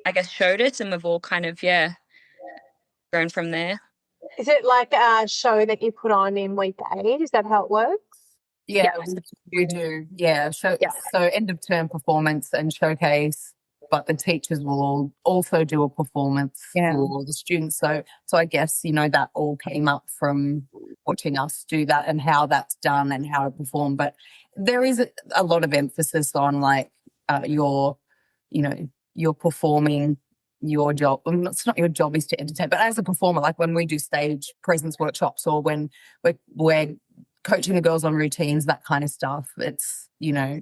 I guess, showed us, and we've all kind of grown from there. Is it like a show that you put on in week 8? Is that how it works? Yeah, we do. Yeah, so end of term performance and showcase, but the teachers will also do a performance for the students. So I guess, that all came up from watching us do that and how that's done and how to perform. But there is a lot of emphasis on like you're performing your job. It's not your job is to entertain, but as a performer, like when we do stage presence workshops or when we're coaching the girls on routines, that kind of stuff, it's, your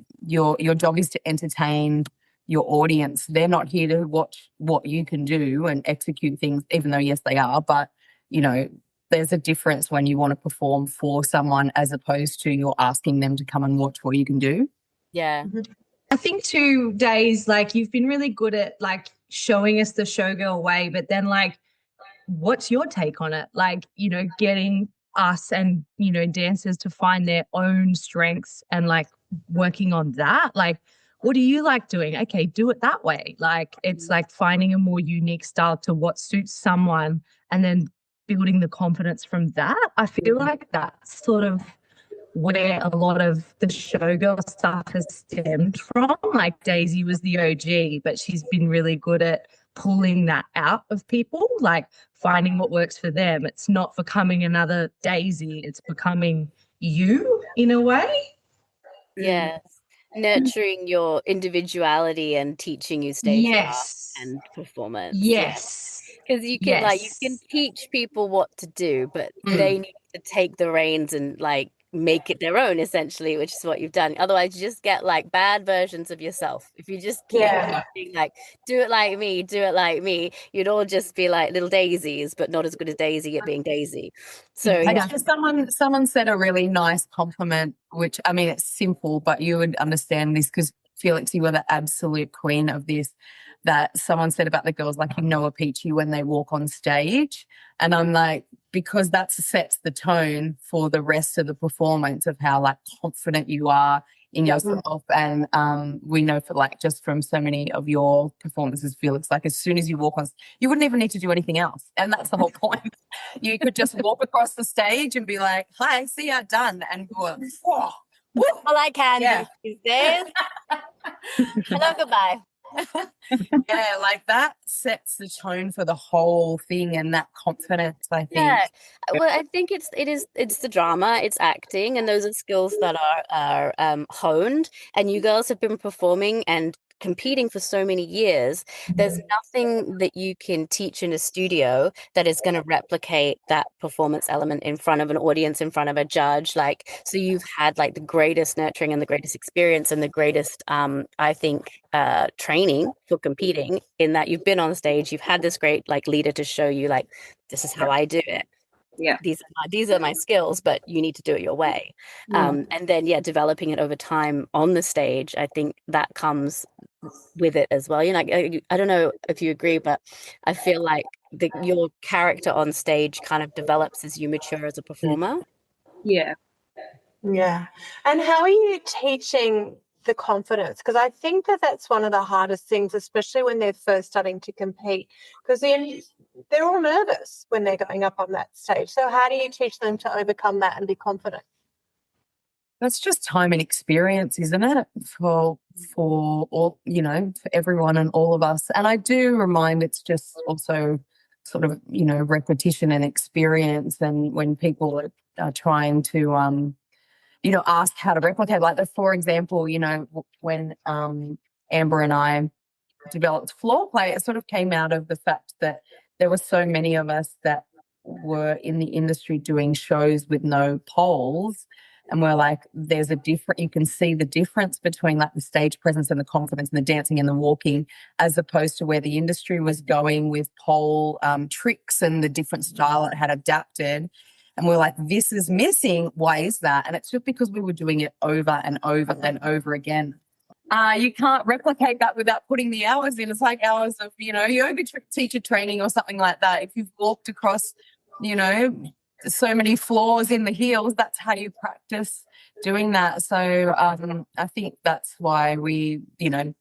job is to entertain your audience. They're not here to watch what you can do and execute things, even though, yes, they are. But, there's a difference when you want to perform for someone as opposed to you're asking them to come and watch what you can do. Yeah. I think 2 days, like you've been really good at like showing us the showgirl way, but then like, what's your take on it? Like, getting us and, dancers to find their own strengths and like working on that. Like, what do you like doing? Okay, do it that way. Like, it's like finding a more unique style to what suits someone and then building the confidence from that. I feel like that's sort of where a lot of the showgirl stuff has stemmed from. Like Daisy was the OG, but she's been really good at pulling that out of people, like finding what works for them. It's not becoming another Daisy, it's becoming you in a way. Yes. nurturing your individuality and teaching you stage art Yes. and performance. Yes. Because you can teach people what to do, but they need to take the reins and like make it their own essentially, which is what you've done. Otherwise, you just get like bad versions of yourself. If you just keep being like, do it like me, you'd all just be like little daisies, but not as good as Daisy at being Daisy. So Actually, someone said a really nice compliment, which I mean, it's simple, but you would understand this because Felix, you were the absolute queen of this. That someone said about the girls, like, you know, a peachy when they walk on stage, and I'm like, because that sets the tone for the rest of the performance of how like confident you are in yourself. And we know for like just from so many of your performances, Felix, like as soon as you walk on, you wouldn't even need to do anything else, and that's the whole point. You could just walk across the stage and be like, "Hi, see ya, done," and go, "Whoa." all I can do these days. Hello, goodbye. Yeah, like that sets the tone for the whole thing, and that confidence, I think. Yeah, well, I think it's the drama, it's acting, and those are skills that are honed. And you girls have been performing and competing for so many years. There's nothing that you can teach in a studio that is going to replicate that performance element in front of an audience, in front of a judge. Like, so you've had like the greatest nurturing and the greatest experience and the greatest, I think, training for competing in that you've been on stage, you've had this great like leader to show you like, this is how I do it. Yeah. These are my skills, but you need to do it your way. And then developing it over time on the stage, I think that comes with it as well. You know, I don't know if you agree, but I feel like your character on stage kind of develops as you mature as a performer. Yeah. Yeah. And how are you teaching the confidence? Because I think that that's one of the hardest things, especially when they're first starting to compete, because then they're all nervous when they're going up on that stage. So how do you teach them to overcome that and be confident? That's just time and experience, isn't it? For all, you know, for everyone and all of us. And I do remind it's just also sort of, you know, repetition and experience. And when people are trying to you know, ask how to replicate, like for example, you know, when Amber and I developed floor play, it sort of came out of the fact that there were so many of us that were in the industry doing shows with no poles. And we're like, there's a different, you can see the difference between like the stage presence and the confidence and the dancing and the walking, as opposed to where the industry was going with pole tricks and the different style it had adapted. And we're like, this is missing. Why is that? And it's just because we were doing it over and over and over again. You can't replicate that without putting the hours in. It's like hours of, you know, yoga teacher training or something like that. If you've walked across, you know, so many floors in the heels, that's how you practice doing that. So I think that's why we, you know,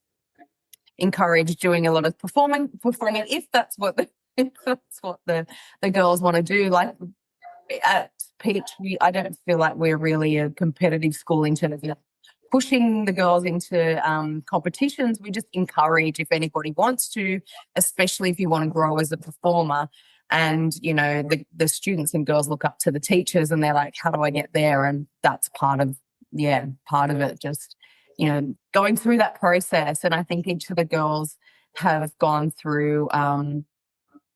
encourage doing a lot of performing if that's what the girls want to do. Like at Peach, I don't feel like we're really a competitive school in terms of pushing the girls into competitions. We just encourage if anybody wants to, especially if you want to grow as a performer. And, you know, the students and girls look up to the teachers and they're like, how do I get there? And that's part of it, just, you know, going through that process. And I think each of the girls have gone through,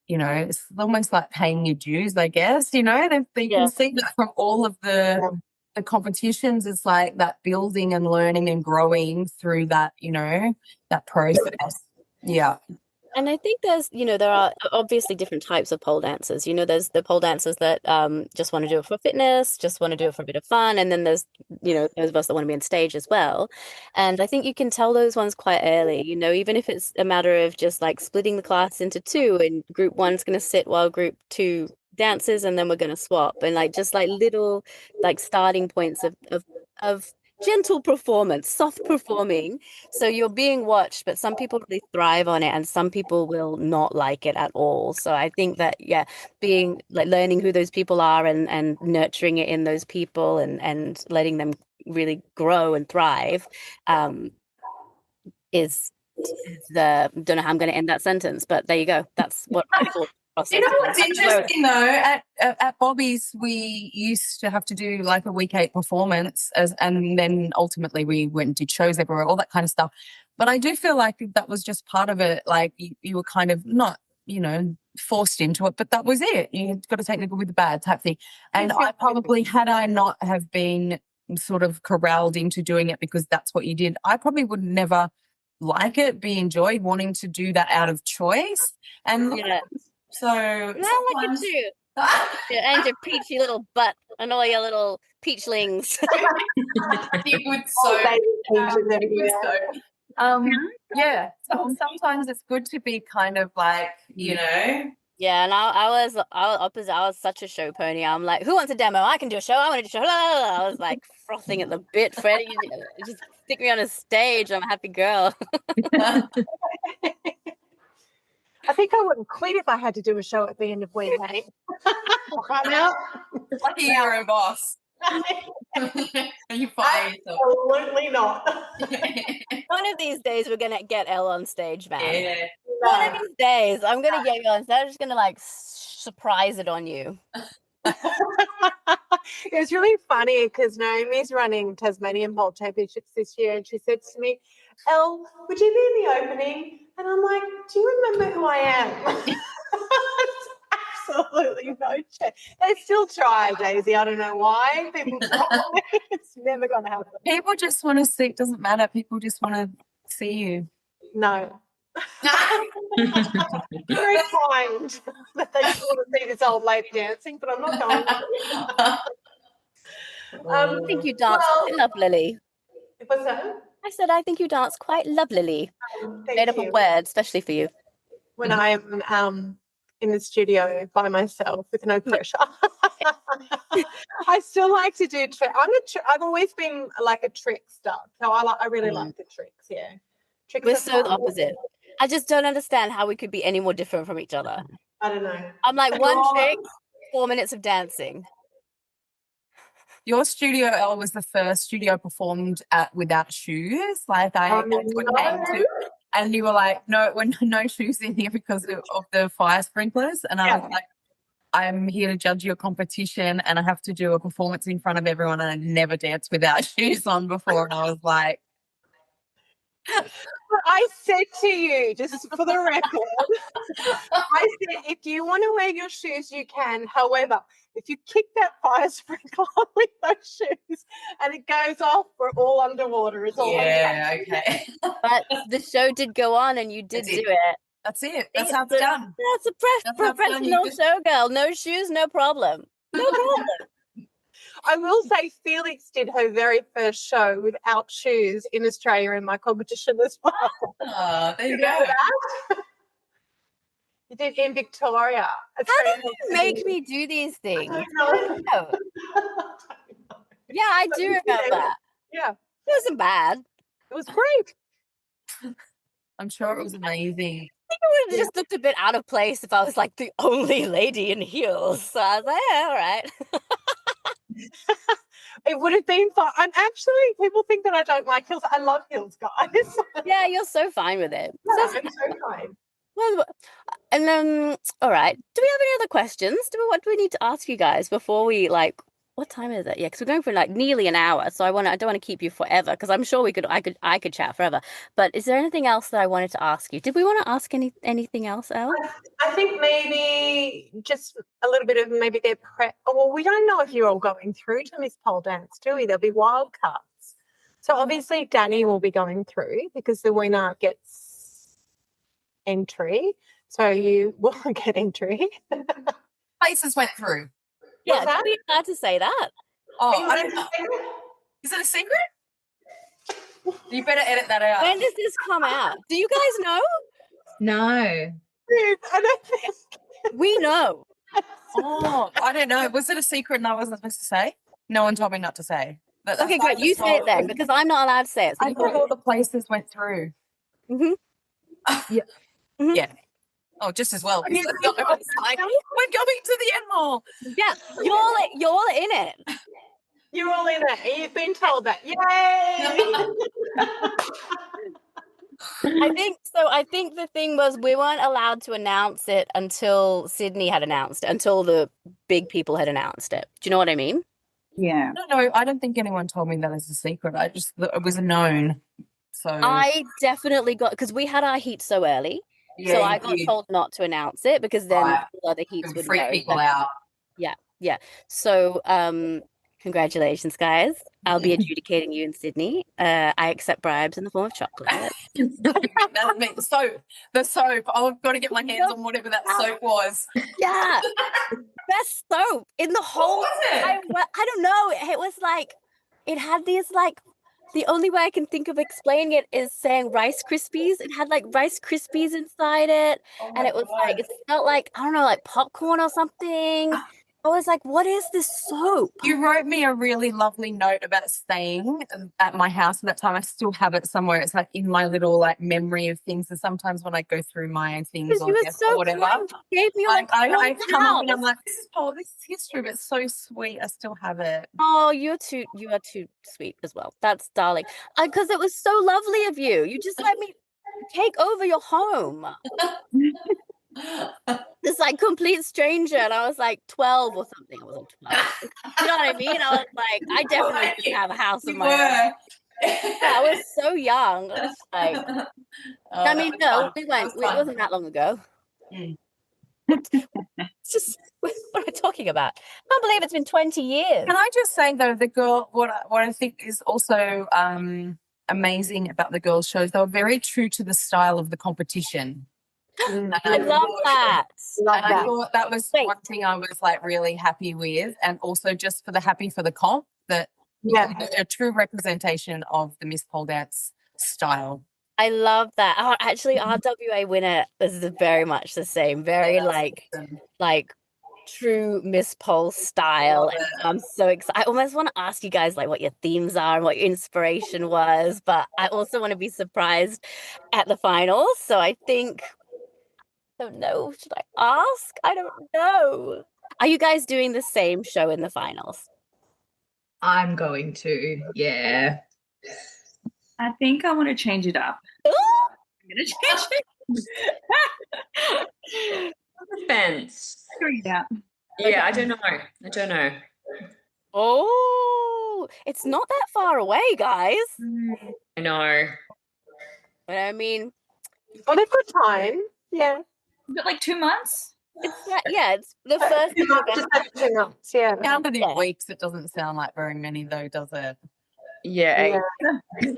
you know, it's almost like paying your dues, I guess, you know, and they can see that from all of the competitions. It's like that building and learning and growing through that, you know, that process. Yeah. And I think there's, you know, there are obviously different types of pole dancers. You know, there's the pole dancers that just want to do it for fitness, just want to do it for a bit of fun. And then there's, you know, those of us that want to be on stage as well. And I think you can tell those ones quite early, you know, even if it's a matter of just like splitting the class into two and group one's going to sit while group two dances and then we're going to swap. And like just like little like starting points of gentle performance, soft performing. So you're being watched, but some people really thrive on it and some people will not like it at all. So I think that, being like learning who those people are and nurturing it in those people and letting them really grow and thrive is the, don't know how I'm going to end that sentence, but there you go. That's what I thought. You know what's interesting though? At Bobby's, we used to have to do like a week 8 performance, and then ultimately we went and did shows everywhere, all that kind of stuff. But I do feel like that was just part of it. Like you were kind of not, forced into it, but that was it. You've got to take the good with the bad type thing. And I probably, had I not have been sort of corralled into doing it because that's what you did, I probably would never like it, be enjoyed, wanting to do that out of choice. And so I like it too. Yeah, and your peachy little butt and all your little peachlings. Yeah. So sometimes it's good to be kind of like, Yeah, and I was opposite. I was such a show pony. I'm like, who wants a demo? I can do a show. I want to do a show. I was like frothing at the bit. Freddie, just stick me on a stage. I'm a happy girl. I think I wouldn't quit if I had to do a show at the end of week 8. I'm out. Lucky you're your own boss. You fire yourself. Absolutely not. One of these days we're gonna get Elle on stage, man. Yeah. One of these days I'm gonna get you on stage. I'm just gonna like surprise it on you. It was really funny because Naomi's running Tasmanian Pole Championships this year, and she said to me, Elle, would you be in the opening? And I'm like, do you remember who I am? Absolutely no chance. They still try, Daisy. I don't know why. People try. It's never going to happen. People just want to see, it doesn't matter. People just want to see you. No. Very kind that they just want to see this old lady dancing, but I'm not going to. I think you dance quite lovelily. What's that? I said I think you dance quite lovelily. Made up a word, especially for you. When I'm in the studio by myself with no pressure. I still like to do I've always been like a trickster, so I really like the tricks. Yeah, tricks. We're so the opposite. I just don't understand how we could be any more different from each other. I don't know. I'm like one trick, 4 minutes of dancing. Your studio, Elle, was the first studio performed at without shoes. Like that's what came to. And you were like, no, no shoes in here because of the fire sprinklers. And I was like, I'm here to judge your competition and I have to do a performance in front of everyone, and I never danced without shoes on before. And I was like, I said to you, just for the record, I said, if you want to wear your shoes, you can. However, if you kick that fire sprinkler with those shoes and it goes off, we're all underwater. It's all okay. But the show did go on and you did do it. That's it. That's how it's done. That's a professional showgirl. No shoes, no problem. No problem. I will say Felix did her very first show without shoes in Australia in my competition as well. Oh, there you go. You did in Victoria. How do you make me do these things? I don't know. Yeah, I do remember that. Yeah. It wasn't bad. It was great. I'm sure it was amazing. I think it would have just looked a bit out of place if I was like the only lady in heels. So I was like, yeah, all right. It would have been fun. I'm actually, people think that I don't like heels. I love heels, guys. Yeah, you're so fine with it. Yeah, I'm so fine. Well, and then, all right. Do we have any other questions? What do we need to ask you guys before we what time is it? Yeah, because we're going for like nearly an hour, so I don't want to keep you forever because I'm sure I could chat forever. But is there anything else that I wanted to ask you? Did we want to ask anything else, Elle? I think maybe just a little bit of maybe their prep. Well, we don't know if you're all going through to Miss Pole Dance, do we? There'll be wild cards. So obviously Danni will be going through because the winner gets entry. So you will get entry. Places went through. Yeah, it's really hard to say that. Oh, I don't know. Is it a secret? You better edit that out. When does this come out? Do you guys know? No. I don't think. We know. Oh, I don't know. Was it a secret and I wasn't supposed to say? No one told me not to say. Okay, great. You say it then because I'm not allowed to say it. So I thought all the places went through. Mm-hmm. Yeah. Mm-hmm. Yeah. Oh, just as well. Like, we're going to the end mall. Yeah, you're in it. You're all in it. You've been told that. Yay! I think so. I think the thing was we weren't allowed to announce it until Sydney had announced it, until the big people had announced it. Do you know what I mean? Yeah. No, I don't think anyone told me that as a secret. I just it was known. So I definitely got because we had our heat so early. So I got told not to announce it because then Right. all other heats It would freak know. people out. Yeah. So congratulations, guys. I'll be adjudicating you in Sydney. I accept bribes in the form of chocolate. The soap. I've got to get my hands on whatever that soap was. Yeah. Best soap in the whole. What was it? I don't know. It was like it had these like the only way I can think of explaining it is saying Rice Krispies. It had like Rice Krispies inside it, and it was like it felt like I don't know, like popcorn or something. I was like, what is this soap? You wrote me a really lovely note about staying at my house at that time. I still have it somewhere. It's like in my little like memory of things. And sometimes when I go through my things Because you or were guess so or whatever, kind. You gave me like I come up and house. I'm like, this is history, but it's so sweet. I still have it. Oh, you are too sweet as well. That's darling. Because it was so lovely of you. You just let me take over your home. This like complete stranger, and I was like 12 or something. I wasn't 12. You know what I mean? I was like, I definitely didn't have a house of my own. Yeah, I was so young. I was like, I mean, no, we went. It wasn't that long ago. It's just what am I talking about? I can't believe it's been 20 years. Can I just say though, the girl, what I think is also amazing about the girls' shows, they were very true to the style of the competition. I love that. I thought that was one thing I was like really happy with, and also just for the comp that a true representation of the Miss Pole Dance style. I love that. Oh, actually, RWA winner is very much the same. Very like true Miss Pole style. And I'm so excited. I almost want to ask you guys like what your themes are and what your inspiration was, but I also want to be surprised at the finals. So I think I don't know. Should I ask? I don't know. Are you guys doing the same show in the finals? I'm going to, yeah. I think I want to change it up. Ooh! I'm going to change it. Fence. Yeah. Yeah, I don't know. Oh, it's not that far away, guys. I know. But I mean, Well, they've got time. Yeah. But like 2 months? it's the first Just over 2 months. Yeah. Counted in weeks, it doesn't sound like very many though, does it? Yeah. So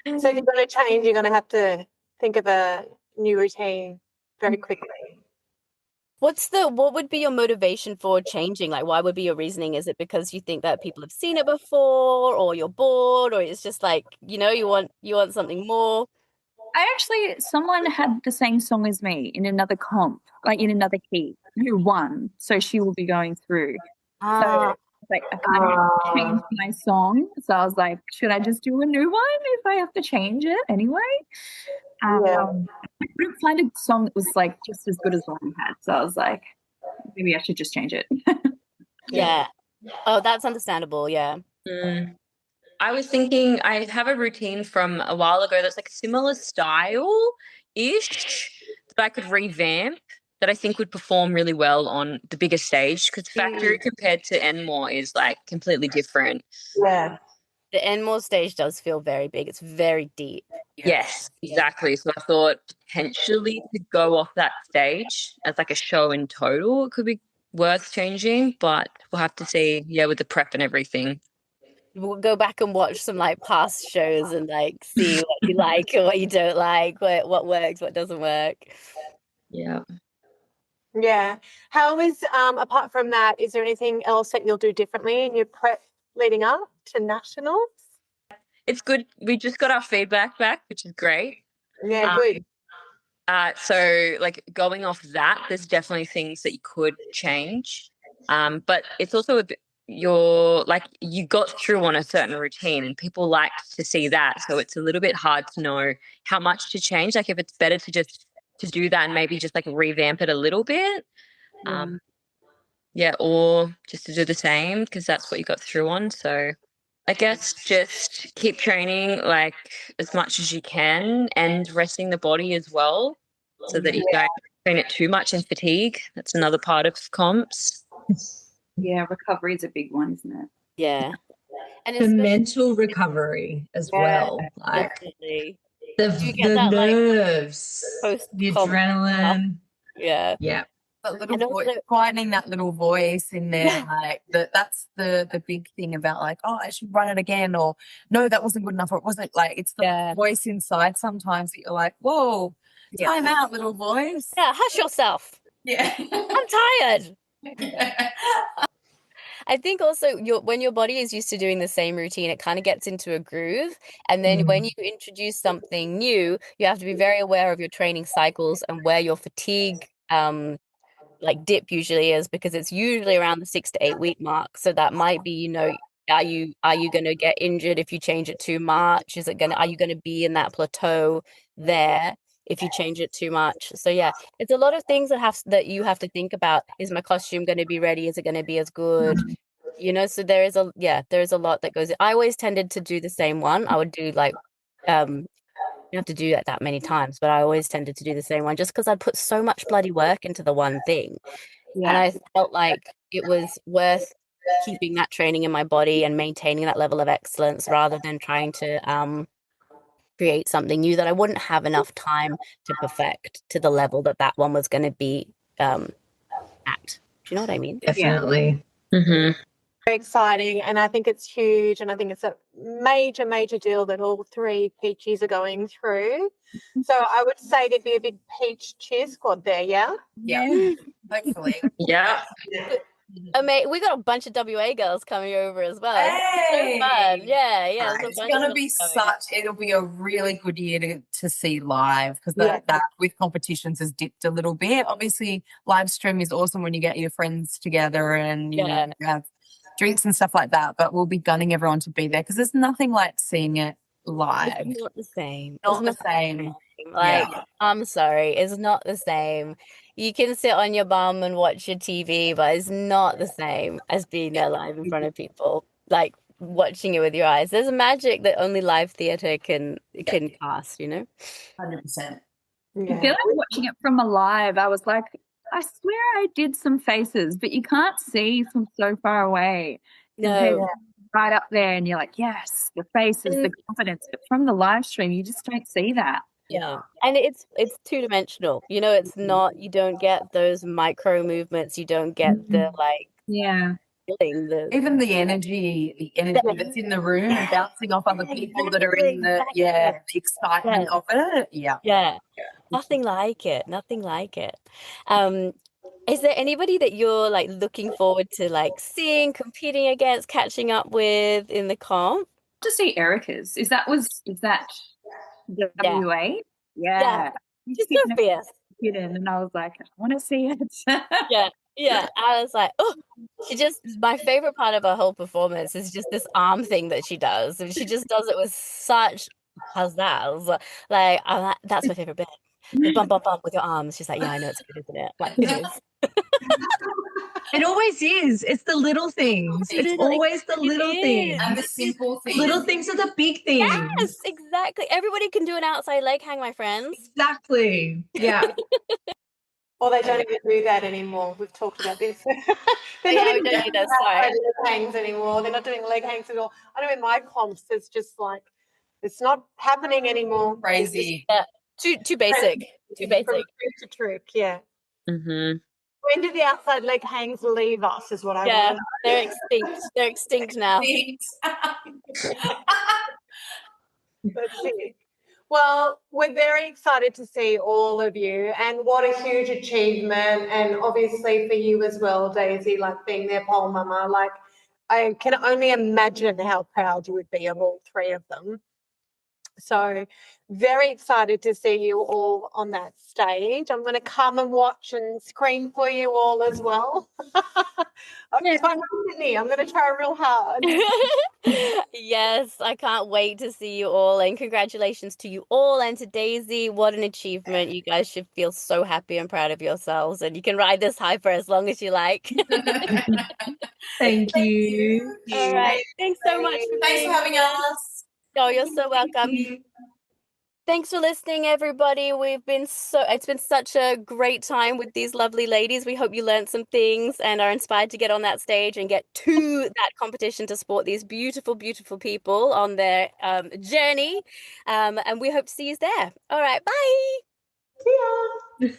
if you're going to change, you're going to have to think of a new routine very quickly. What would be your motivation for changing? Like, why would be your reasoning? Is it because you think that people have seen it before, or you're bored, or it's just like, you want something more? Someone had the same song as me in another comp, like in another heat, who won. So she will be going through. So like I kind of changed my song. So I was like, should I just do a new one if I have to change it anyway? I couldn't find a song that was like just as good as one I had. So I was like, maybe I should just change it. Yeah. Oh, that's understandable. Yeah. I was thinking I have a routine from a while ago that's like similar style-ish that I could revamp that I think would perform really well on the bigger stage because Factory compared to Enmore is like completely different. Yeah. The Enmore stage does feel very big. It's very deep. Yes, exactly. So I thought potentially to go off that stage as like a show in total, it could be worth changing, but we'll have to see, with the prep and everything. We'll go back and watch some like past shows and like see what you like or what you don't like, what works, what doesn't work. Yeah. Yeah. How is apart from that, is there anything else that you'll do differently in your prep leading up to nationals? It's good. We just got our feedback back, which is great. Yeah, good. So like going off that, there's definitely things that you could change. But it's also a bit, you got through on a certain routine and people like to see that. So it's a little bit hard to know how much to change. Like if it's better to just to do that and maybe just like revamp it a little bit. Or just to do the same because that's what you got through on. So I guess just keep training like as much as you can and resting the body as well so that you don't train it too much and fatigue. That's another part of comps. Yeah, recovery is a big one, isn't it? Yeah. And The especially mental recovery as well. Like definitely. the Do you get the that like nerves, post the comp? adrenaline. Yeah. Yeah. That little And also, voice, quietening that little voice in there, yeah, like that's the big thing about like, oh, I should run it again, or no, that wasn't good enough, or it wasn't like it's the yeah. voice inside sometimes that you're like, whoa, Yeah. time out, little voice. Yeah, hush yourself. Yeah. I'm tired. I think also when your body is used to doing the same routine, it kind of gets into a groove. And then when you introduce something new, you have to be very aware of your training cycles and where your fatigue like dip usually is, because it's usually around the 6 to 8 week mark. So that might be, are you going to get injured if you change it too much? Are you going to be in that plateau there if you change it too much? So yeah, it's a lot of things that you have to think about. Is my costume going to be ready? Is it going to be as good? So there is a lot that goes. I always tended to do the same one. I would do like you have to do that many times, but I always tended to do the same one just because I'd put so much bloody work into the one thing. And I felt like it was worth keeping that training in my body and maintaining that level of excellence rather than trying to create something new that I wouldn't have enough time to perfect to the level that one was going to be at. Do you know what I mean? Definitely. Mm-hmm. Very exciting, and I think it's huge, and I think it's a major deal that all three peachies are going through. So I would say there'd be a big peach cheer squad there, yeah? Yeah. Hopefully. Yeah. We got a bunch of WA girls coming over as well. Hey! It's so fun. Yeah. there's a It's bunch gonna of be them coming. it'll be a really good year to see live, because that with competitions has dipped a little bit. Obviously, live stream is awesome when you get your friends together and you have drinks and stuff like that. But we'll be gunning everyone to be there because there's nothing like seeing it live. It's not the same. Not the same. Like, I'm sorry, it's not the same. You can sit on your bum and watch your TV, but it's not the same as being there live in front of people, like watching it with your eyes. There's a magic that only live theater can cast, 100%. I feel like watching it from alive, I was like, I swear I did some faces, but you can't see from so far away. Compared to right up there, and you're like, yes, the faces, the confidence. But from the live stream, you just don't see that. Yeah. And it's two-dimensional. It's not, you don't get those micro movements, you don't get the feeling, even the energy that's in the room and bouncing off other people that are in the excitement of it. Yeah. Nothing like it. Nothing like it. Is there anybody that you're like looking forward to like seeing, competing against, catching up with in the comp? To see Erica's. Is that WA? Yeah. She's so fierce. And I was like, I want to see it. Yeah. I was like, oh, my favorite part of her whole performance is just this arm thing that she does. And she just does it with such pizzazz. Like, that's my favorite bit. The bump with your arms. She's like, yeah, I know it's good, isn't it? Like, it is. It always is. It's the little things. It's always the little things. And the simple things. Little things are the big things. Yes, exactly. Everybody can do an outside leg hang, my friends. Exactly. Yeah. Or they don't even do that anymore. We've talked about this. We don't do that. Sorry. Leg hangs anymore. They're not doing leg hangs at all. I know in my comps, it's just like, it's not happening anymore. Crazy. Yeah. Too basic. Too basic. From trick to trick, yeah. Mm-hmm. When did the outside leg hangs leave us is what I want. They're extinct. They're extinct now. That's it. Well, we're very excited to see all of you, and what a huge achievement, and obviously for you as well, Daisy, like being their pole mama. Like, I can only imagine how proud you would be of all three of them. So very excited to see you all on that stage. I'm going to come and watch and scream for you all as well. Okay, bye, Brittany. I'm going to try real hard. Yes, I can't wait to see you all, and congratulations to you all and to Daisy. What an achievement. You guys should feel so happy and proud of yourselves, and you can ride this high for as long as you like. Thank you. All right. Thanks so much for Thanks for being having here. us. Oh, you're so welcome. Thanks for listening, everybody. It's been such a great time with these lovely ladies. We hope you learned some things and are inspired to get on that stage and get to that competition to support these beautiful, beautiful people on their journey. And we hope to see you there. All right, bye. See ya.